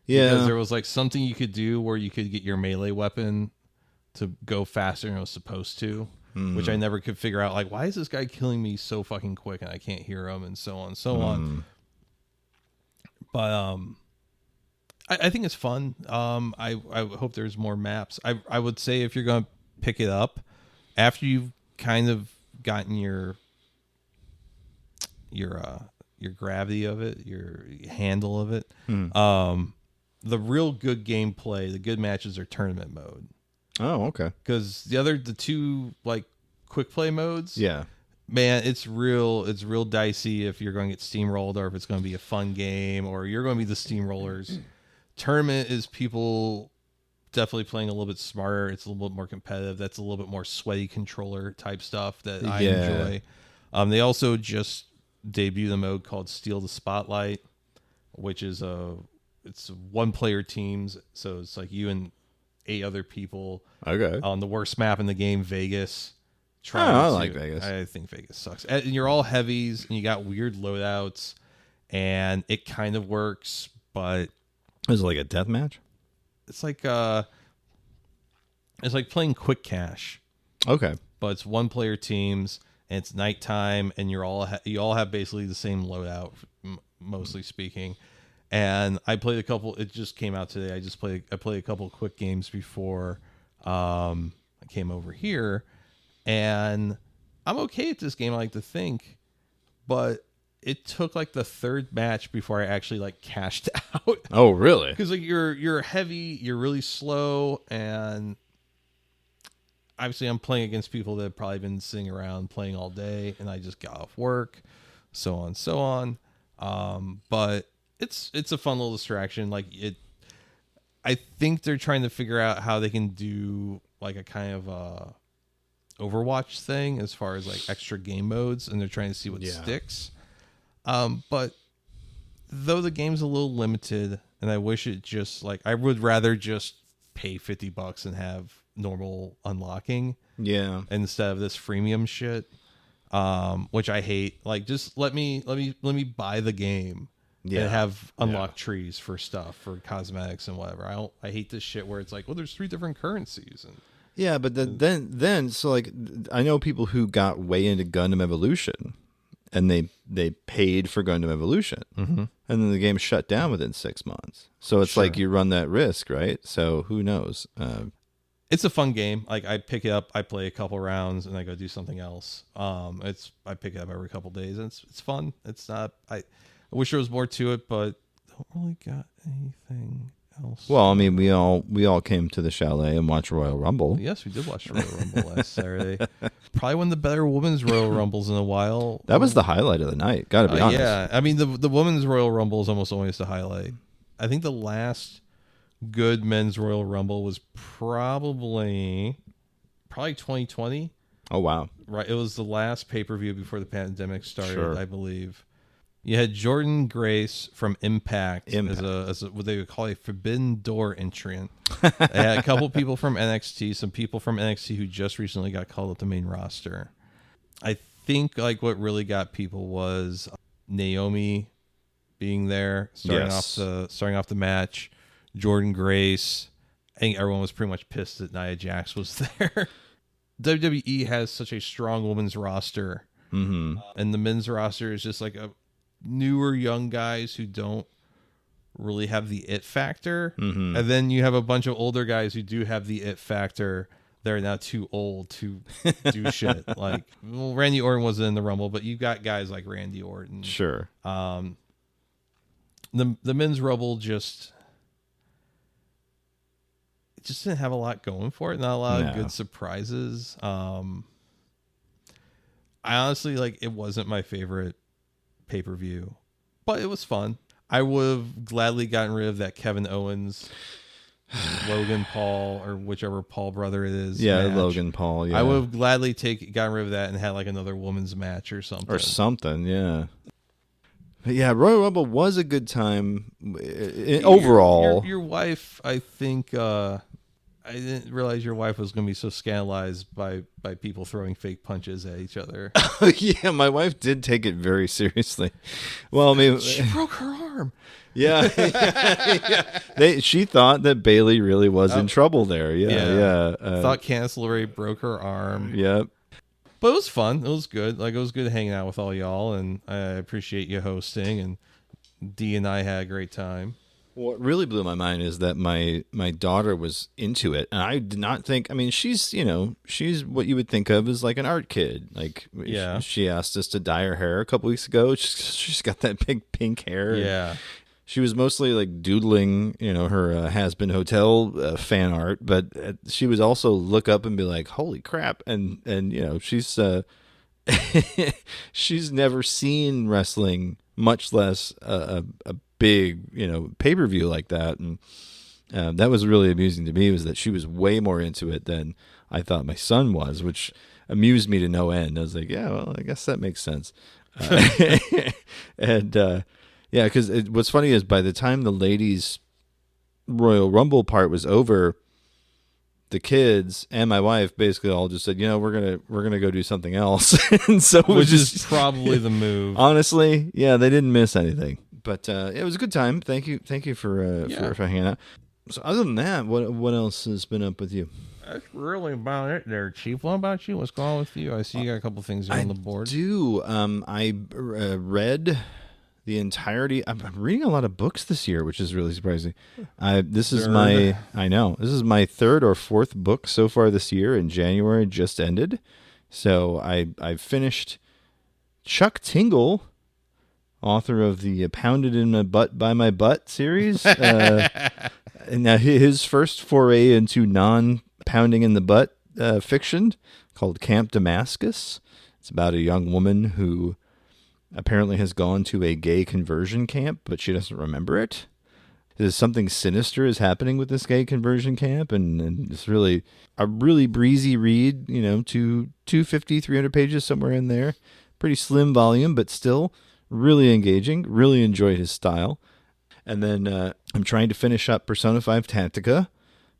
Yeah. Because there was like something you could do where you could get your melee weapon to go faster than it was supposed to, which I never could figure out. Like, why is this guy killing me so fucking quick and I can't hear him, and so on and so on. But I think it's fun. I hope there's more maps. I would say if you're going to pick it up after you've kind of gotten your gravity of it, your handle of it. The real good gameplay, the good matches are tournament mode. Oh, okay. Because the two like quick play modes, yeah, man, it's real dicey if you're going to get steamrolled or if it's going to be a fun game or you're going to be the steamrollers. Tournament is people definitely playing a little bit smarter. It's a little bit more competitive. That's a little bit more sweaty controller type stuff that I enjoy. They also just debuted a mode called Steal the Spotlight, which is it's one player teams. So it's like you and 8 other people on the worst map in the game, Vegas. I like Vegas. I think Vegas sucks. And you're all heavies and you got weird loadouts and it kind of works, but is it like a death match? It's like playing Quick Cash. Okay. But it's one player teams and it's nighttime and you all have basically the same loadout, mostly speaking. And I played a couple. It just came out today. I played a couple of quick games before I came over here, and I'm okay at this game. I like to think, but it took like the third match before I actually like cashed out. Oh, really? Because like you're heavy, you're really slow, and obviously I'm playing against people that have probably been sitting around playing all day, and I just got off work, so on. But it's a fun little distraction. Like I think they're trying to figure out how they can do like a kind of Overwatch thing as far as like extra game modes, and they're trying to see what sticks. But though the game's a little limited, and I wish it just like I would rather just pay $50 and have normal unlocking. Yeah. Instead of this freemium shit. Which I hate. Like just let me buy the game. Yeah, and have unlocked trees for stuff, for cosmetics and whatever. I hate this shit where it's like, well, there's 3 different currencies. And yeah, but then so like I know people who got way into Gundam Evolution, and they paid for Gundam Evolution, and then the game shut down within 6 months. So it's like you run that risk, right? So who knows? It's a fun game. Like I pick it up, I play a couple rounds, and I go do something else. I pick it up every couple days, and it's fun. It's not I wish there was more to it, but don't really got anything else. Well, I mean, we all came to the chalet and watched Royal Rumble. Yes, we did watch Royal Rumble last Saturday. Probably one of the better women's Royal Rumbles in a while. That was the highlight of the night. Got to be honest. Yeah, I mean the women's Royal Rumble is almost always the highlight. I think the last good men's Royal Rumble was probably 2020. Oh wow! Right, it was the last pay-per-view before the pandemic started, I believe. You had Jordan Grace from Impact. As a what they would call a forbidden door entrant. They had a couple people from NXT, some people from NXT who just recently got called up the main roster. I think like what really got people was Naomi being there, starting off the match, Jordan Grace, I think everyone was pretty much pissed that Nia Jax was there. WWE has such a strong women's roster, and the men's roster is just like a newer young guys who don't really have the it factor, and then you have a bunch of older guys who do have the it factor. They're now too old to do shit. Like, well, Randy Orton wasn't in the Rumble, but you got guys like Randy Orton. Sure. The men's Rumble just didn't have a lot going for it. Not a lot of good surprises. I honestly, like, it wasn't my favorite pay-per-view, but it was fun. I would have gladly gotten rid of that Kevin Owens, Logan Paul, or whichever Paul brother it is. Yeah, match. Logan Paul. Yeah. I would have gladly gotten rid of that and had like another women's match or something. Yeah. But yeah, Royal Rumble was a good time overall. Your wife, I think, I didn't realize your wife was going to be so scandalized by people throwing fake punches at each other. Yeah, my wife did take it very seriously. Well, I mean, she broke her arm. Yeah, she thought that Bailey really was in trouble there. Yeah. Thought Candice LeRae broke her arm. Yep. But it was fun. It was good. Like, it was good hanging out with all y'all, and I appreciate you hosting. And Dee and I had a great time. What really blew my mind is that my daughter was into it, and I did not think. I mean, she's what you would think of as like an art kid. Like, she asked us to dye her hair a couple weeks ago. She's got that big pink hair. Yeah. She was mostly like doodling, her Has Been Hotel fan art, but she was also look up and be like, "Holy crap!" And she's she's never seen wrestling, much less a big pay-per-view like that. And that was really amusing to me, was that she was way more into it than I thought my son was, which amused me to no end. I was like, yeah, well, I guess that makes sense. And yeah, because what's funny is by the time the ladies' Royal Rumble part was over, the kids and my wife basically all just said, we're gonna go do something else. And so which is probably the move. Honestly, yeah, they didn't miss anything. But it was a good time. Thank you for hanging out. So other than that, what else has been up with you? That's really about it there, Chief. What about you? What's going on with you? I see you got a couple things on the board. I do. I read the entirety. I'm reading a lot of books this year, which is really surprising. This is my third or fourth book so far this year, and January just ended. So I finished Chuck Tingle, author of the Pounded in My Butt by My Butt series. And now his first foray into non-pounding in the butt fiction, called Camp Damascus. It's about a young woman who apparently has gone to a gay conversion camp, but she doesn't remember it. There's something sinister is happening with this gay conversion camp, and it's really a really breezy read, 250, 300 pages, somewhere in there. Pretty slim volume, but still really engaging. Really enjoyed his style. And then I'm trying to finish up Persona 5 Tactica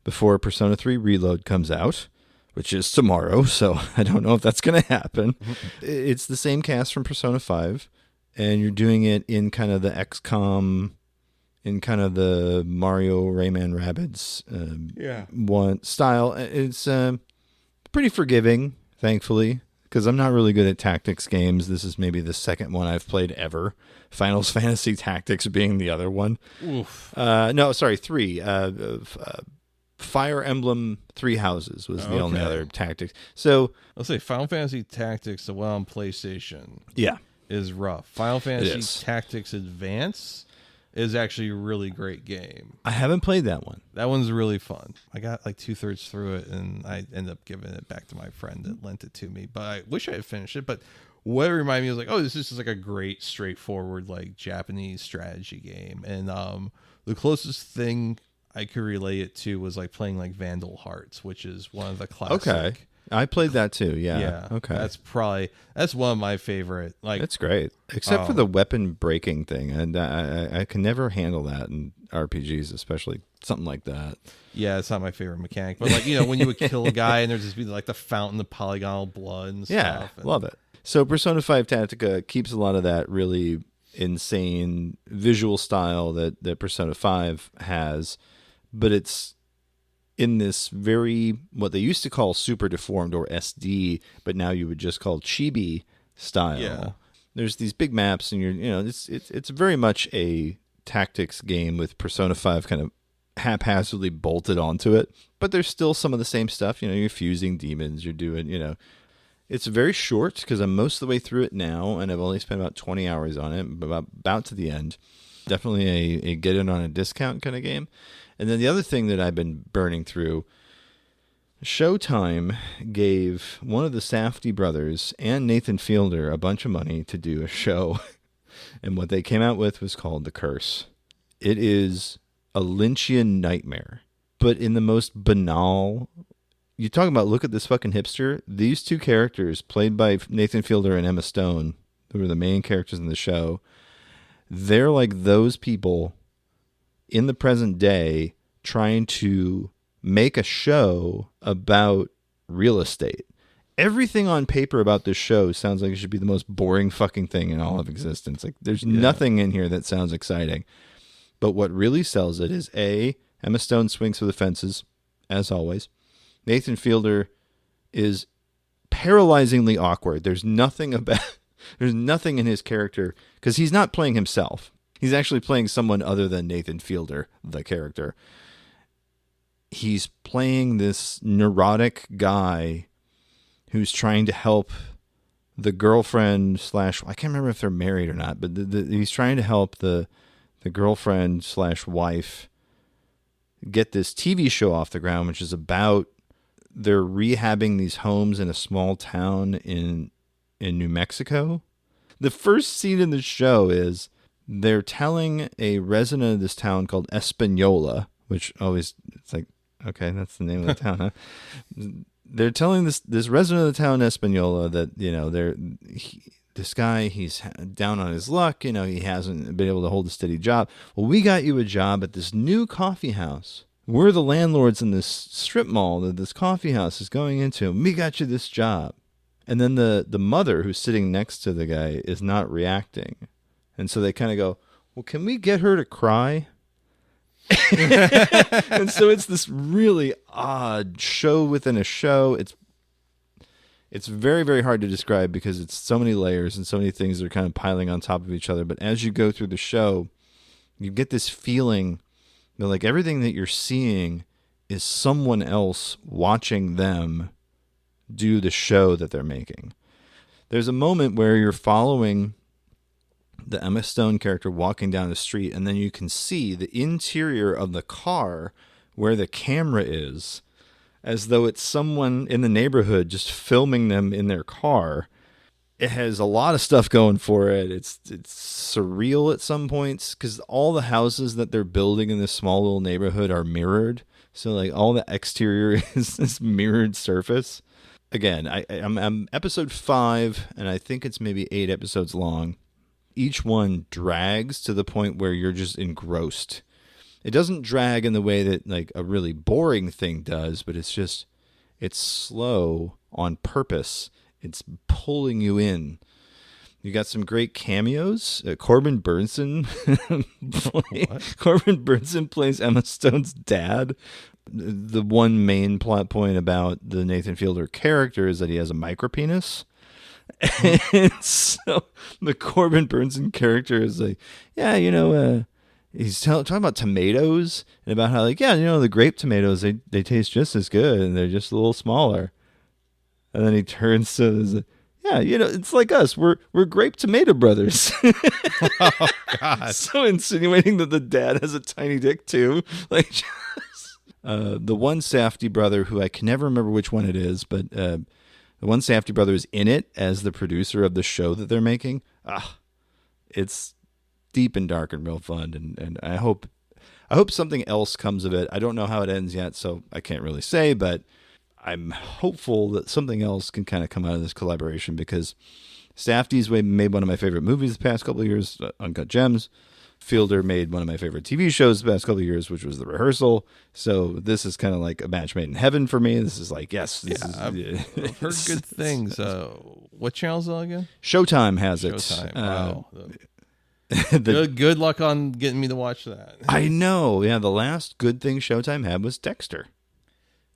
before Persona 3 Reload comes out, which is tomorrow, so I don't know if that's going to happen. It's the same cast from Persona 5, and you're doing it in kind of the XCOM, in kind of the Mario Rayman Rabbids one style. It's pretty forgiving, thankfully, because I'm not really good at tactics games. This is maybe the second one I've played ever. Final Fantasy Tactics being the other one. Oof. No, sorry, 3. Fire Emblem Three Houses was the only other tactics. So I'll say Final Fantasy Tactics, the one on PlayStation, is rough. Final Fantasy Tactics Advance is actually a really great game. I haven't played that one. That one's really fun. I got like 2/3 through it, and I ended up giving it back to my friend that lent it to me. But I wish I had finished it. But what it reminded me was like, oh, this is just like a great, straightforward, like Japanese strategy game. And the closest thing I could relate it to was like playing like Vandal Hearts, which is one of the classic. Okay. I played that too. Yeah. Okay. That's one of my favorite. Like, it's great, except for the weapon breaking thing, and I can never handle that in RPGs, especially something like that. Yeah, it's not my favorite mechanic, but like when you would kill a guy and there'd just be like the fountain of polygonal blood and stuff. Yeah, love it. So Persona 5 Tactica keeps a lot of that really insane visual style that Persona 5 has, but it's in this very, what they used to call super deformed or SD, but now you would just call chibi style. Yeah. There's these big maps, and it's very much a tactics game with Persona 5 kind of haphazardly bolted onto it, but there's still some of the same stuff. You're fusing demons, you're doing, it's very short because I'm most of the way through it now, and I've only spent about 20 hours on it, about to the end. Definitely a get it on a discount kind of game. And then the other thing that I've been burning through, Showtime gave one of the Safdie brothers and Nathan Fielder a bunch of money to do a show. And what they came out with was called The Curse. It is a Lynchian nightmare, but in the most banal. You talk about look at this fucking hipster. These two characters, played by Nathan Fielder and Emma Stone, who were the main characters in the show, they're like those people in the present day trying to make a show about real estate. Everything on paper about this show sounds like it should be the most boring fucking thing in all of existence. Like there's nothing in here that sounds exciting. But what really sells it is Emma Stone swings for the fences, as always. Nathan Fielder is paralyzingly awkward. There's nothing in his character, because he's not playing himself. He's actually playing someone other than Nathan Fielder, the character. He's playing this neurotic guy who's trying to help the girlfriend / I can't remember if they're married or not, but he's trying to help the girlfriend / wife get this TV show off the ground, which is about they're rehabbing these homes in a small town in New Mexico. The first scene in the show is they're telling a resident of this town called Espanola, which always, it's like, okay, that's the name of the town, huh? They're telling this resident of the town, Espanola, that, this guy, he's down on his luck. He hasn't been able to hold a steady job. Well, we got you a job at this new coffee house. We're the landlords in this strip mall that this coffee house is going into. And we got you this job. And then the mother who's sitting next to the guy is not reacting. And so they kind of go, well, can we get her to cry? And so it's this really odd show within a show. It's very, very hard to describe because it's so many layers and so many things that are kind of piling on top of each other. But as you go through the show, you get this feeling that like everything that you're seeing is someone else watching them do the show that they're making. There's a moment where you're following the Emma Stone character walking down the street, and then you can see the interior of the car where the camera is, as though it's someone in the neighborhood just filming them in their car. It has a lot of stuff going for it. It's surreal at some points because all the houses that they're building in this small little neighborhood are mirrored. So like all the exterior is this mirrored surface. Again, I'm episode 5, and I think it's maybe 8 episodes long. Each one drags to the point where you're just engrossed. It doesn't drag in the way that like a really boring thing does, but it's slow on purpose. It's pulling you in. You got some great cameos. Corbin Burnson plays Emma Stone's dad. The one main plot point about the Nathan Fielder character is that he has a micropenis. And so the Corbin Burnson character is like, he's talking about tomatoes and about how like, the grape tomatoes, they taste just as good and they're just a little smaller. And then he turns to, it's like us. We're grape tomato brothers. Oh, God. So insinuating that the dad has a tiny dick too. Like, the one Safdie brother, who I can never remember which one it is, but the one Safdie brother is in it as the producer of the show that they're making. It's deep and dark and real fun, and I hope something else comes of it. I don't know how it ends yet, so I can't really say, but I'm hopeful that something else can kind of come out of this collaboration because Safdie's made one of my favorite movies the past couple of years, Uncut Gems. Fielder made one of my favorite TV shows the past couple of years, which was The Rehearsal. So this is kind of like a match made in heaven for me. This is like, yes. I've heard good things. What channel is it again? Showtime has it. Showtime. Wow. Good luck on getting me to watch that. I know. Yeah, the last good thing Showtime had was Dexter.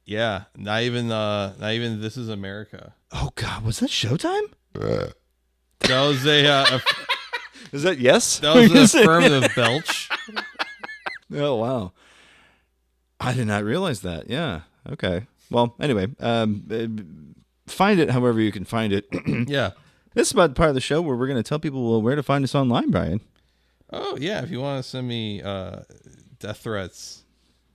Yeah, not even This Is America. Oh God, was that Showtime? That was a Is that yes? that was an affirmative belch. Oh wow, I did not realize that. Yeah. Okay. Well, anyway, find it however you can find it. Yeah. This is about the part of the show where we're going to tell people where to find us online, Brian. Oh yeah, if you want to send me death threats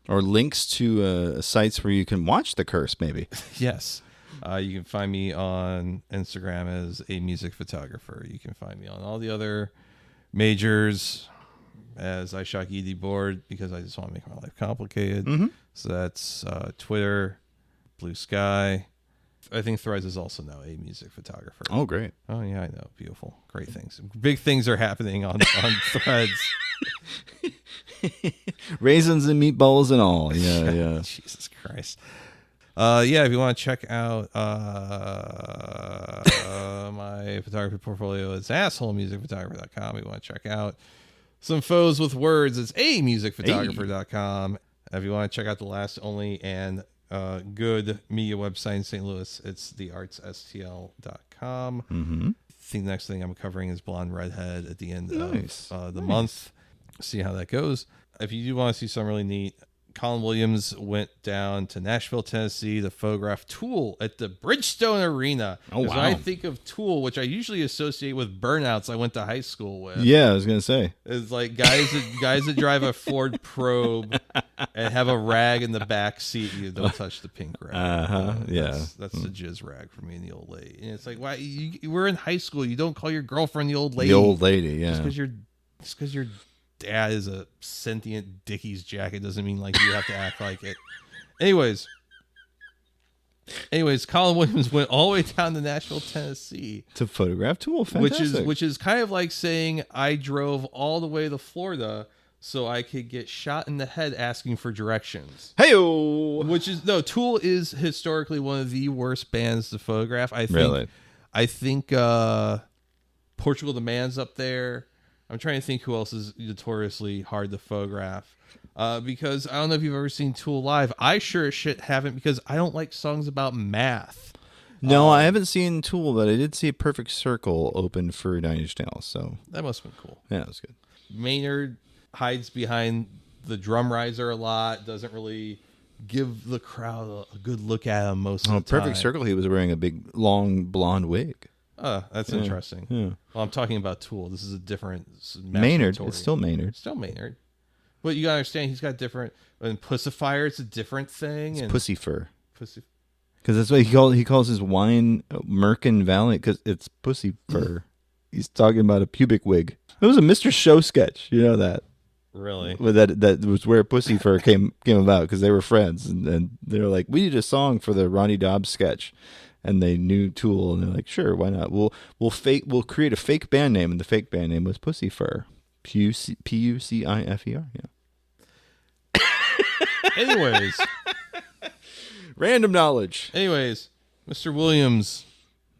or links to sites where you can watch the curse, maybe. Yes. You can find me on Instagram as a music photographer. You can find me on all the other majors as I Shock ED Board because I just want to make my life complicated. Mm-hmm. So that's Twitter, Blue Sky. I think Threads is also now a music photographer. Oh, great. Oh, yeah, I know. Beautiful. Great things. Big things are happening on Threads. Raisins and meatballs and all. Yeah, yeah. Jesus Christ. Yeah, if you want to check out my photography portfolio, it's assholemusicphotographer.com. If you want to check out some photos with words, it's amusicphotographer.com. If you want to check out the last, only, and good media website in St. Louis, it's theartsstl.com. Mm-hmm. I think the next thing I'm covering is Blonde Redhead at the end of the month. See how that goes. If you do want to see something really neat, Colin Williams went down to Nashville, Tennessee to photograph Tool at the Bridgestone Arena. Oh, wow. When I think of Tool, which I usually associate with burnouts I went to high school with. Yeah, I was going to say. It's like guys that drive a Ford Probe and have a rag in the back seat. You don't touch the pink rag. Yeah. That's the jizz rag for me and the old lady. And it's like, why? We're in high school. You don't call your girlfriend the old lady. The old lady, yeah. Just because you're dad is a sentient Dickies jacket doesn't mean like you have to act like it. Anyways, Colin Williams went all the way down to Nashville, Tennessee to photograph Tool. Fantastic. Which is kind of like saying I drove all the way to Florida so I could get shot in the head asking for directions. Hey-o! Tool is historically one of the worst bands to photograph. I think Portugal the Man's up there. I'm trying to think who else is notoriously hard to photograph. Because I don't know if you've ever seen Tool live. I sure as shit haven't because I don't like songs about math. No, I haven't seen Tool, but I did see Perfect Circle open for Nine Inch Nails. So that must have been cool. Yeah, it was good. Maynard hides behind the drum riser a lot. Doesn't really give the crowd a good look at him most of the time. Perfect Circle, he was wearing a big, long, blonde wig. Oh, that's interesting. Yeah. Well, I'm talking about Tool. This is a different Maynard. It's still Maynard. But you gotta understand, he's got different. And Pussifier, it's a different thing. It's Pussy Fur. Because that's what he calls his wine Merkin Valley. Because it's Pussy Fur. He's talking about a pubic wig. It was a Mr. Show sketch. You know that. Really? Well, that was where Pussy Fur came about because they were friends and they were like, we need a song for the Ronnie Dobbs sketch. And they knew Tool, and they're like, "Sure, why not? We'll create a fake band name, and the fake band name was Pussy Fur, Pucifer. Yeah. Anyways, random knowledge. Anyways, Mr. Williams,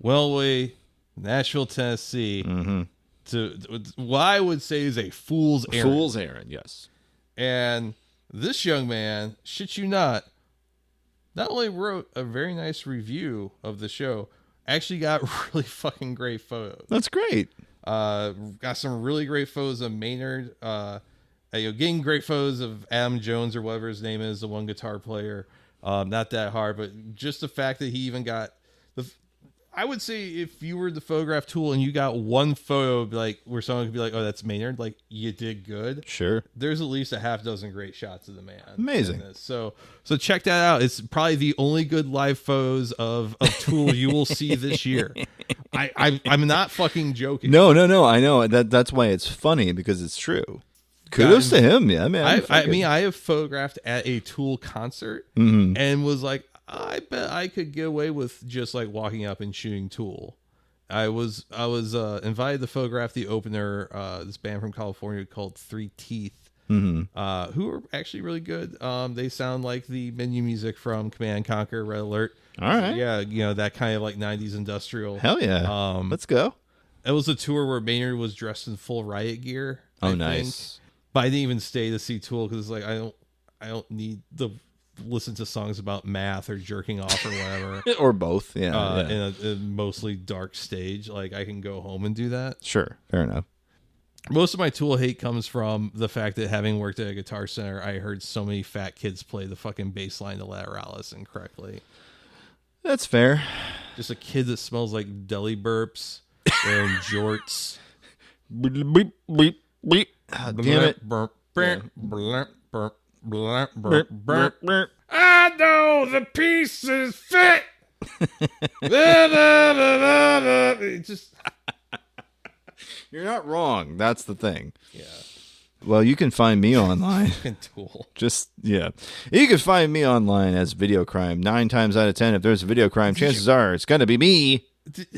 Wellway, Nashville, Tennessee, to what I would say is a fool's errand. Fool's errand, yes. And this young man, shit you not only wrote a very nice review of the show, actually got really fucking great photos. That's great. Got some really great photos of Maynard. Getting great photos of Adam Jones or whatever his name is, the one guitar player. Not that hard, but just the fact that he even got I would say if you were the photograph Tool and you got one photo like where someone could be like, "Oh, that's Maynard," like you did good. Sure. There's at least a half dozen great shots of the man. Amazing. So check that out. It's probably the only good live photos of Tool you will see this year. I'm not fucking joking. No. I know that's why it's funny because it's true. Kudos to him. Yeah, man. I have photographed at a Tool concert and was like, I bet I could get away with just like walking up and shooting Tool. I was invited to photograph the opener, this band from California called Three Teeth, who are actually really good. They sound like the menu music from Command & Conquer, Red Alert. All right. Yeah, that kind of like 90s industrial. Hell yeah. Let's go. It was a tour where Maynard was dressed in full riot gear. Oh, nice. But I didn't even stay to see Tool because like I don't need the listen to songs about math or jerking off or whatever. Or both, In a mostly dark stage. Like, I can go home and do that. Sure, fair enough. Most of my Tool hate comes from the fact that having worked at a Guitar Center, I heard so many fat kids play the fucking bass line to Lateralis incorrectly. That's fair. Just a kid that smells like deli burps, wearing jorts. Beep, beep, beep. Oh, damn it. I know the pieces fit. It just... You're not wrong. That's the thing. Yeah. Well, you can find me online. Tool. You can find me online as Video Crime. 9 times out of 10, if there's a video crime, chances are it's going to be me.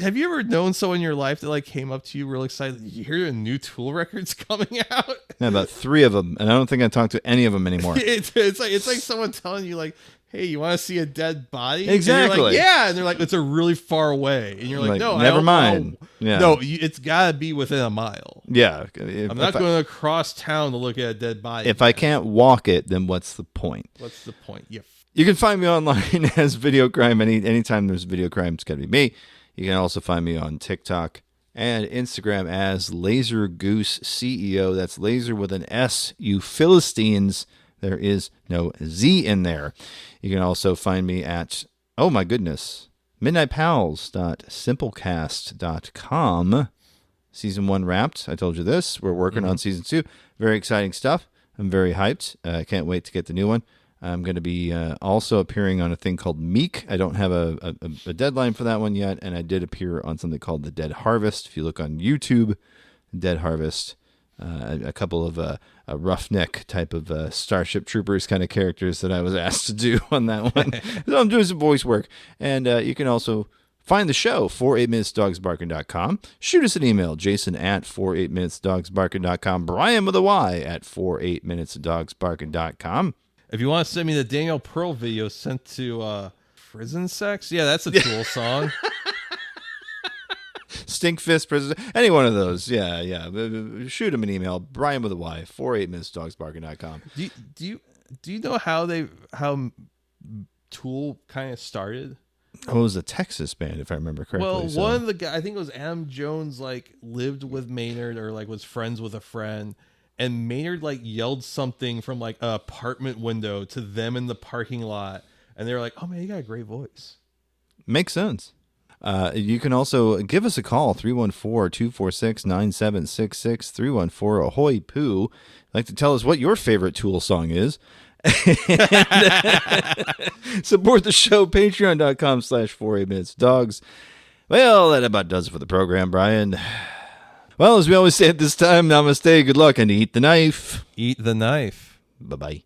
Have you ever known someone in your life that like came up to you real excited? Did you hear a new Tool record's coming out? Yeah, about 3 of them, and I don't think I talk to any of them anymore. It's like someone telling you like, hey, you want to see a dead body? Exactly. And you're like, yeah. And they're like, it's a really far away. And you're like, no, never mind. Yeah. No, it's got to be within a mile. Yeah. I'm not going across town to look at a dead body. If I can't walk it, then what's the point? What's the point? You can find me online as Video Crime. Anytime there's Video Crime, it's got to be me. You can also find me on TikTok and Instagram as Laser Goose CEO. That's laser with an S, you Philistines. There is no Z in there. You can also find me at, oh my goodness, midnightpals.simplecast.com. Season 1 wrapped. I told you this. We're working on Season 2. Very exciting stuff. I'm very hyped. I can't wait to get the new one. I'm going to be also appearing on a thing called Meek. I don't have a deadline for that one yet, and I did appear on something called The Dead Harvest. If you look on YouTube, Dead Harvest, a couple of roughneck type of Starship Troopers kind of characters that I was asked to do on that one. So I'm doing some voice work. And you can also find the show, 48minutesdogsbarking.com. Shoot us an email, Jason at 48minutesdogsbarking.com, Brian with a Y at 48minutesdogsbarking.com. If you want to send me the Daniel Pearl video sent to Prison Sex, yeah, that's a Tool song. Stink Fist, Prison, any one of those. Yeah. Shoot him an email, Brian with a Y, 48minutesdogsbarking.com. Do you know how Tool kind of started? Oh, it was a Texas band, if I remember correctly. Well, one of the guys, I think it was Adam Jones, like lived with Maynard or like was friends with a friend. And Maynard like yelled something from like an apartment window to them in the parking lot. And they were like, oh man, you got a great voice. Makes sense. You can also give us a call, 314-246-9766, 314 AHOY POO. Like to tell us what your favorite Tool song is. Support the show, patreon.com/48minutesdogs. Well, that about does it for the program, Brian. Well, as we always say at this time, namaste, good luck, and eat the knife. Eat the knife. Bye-bye.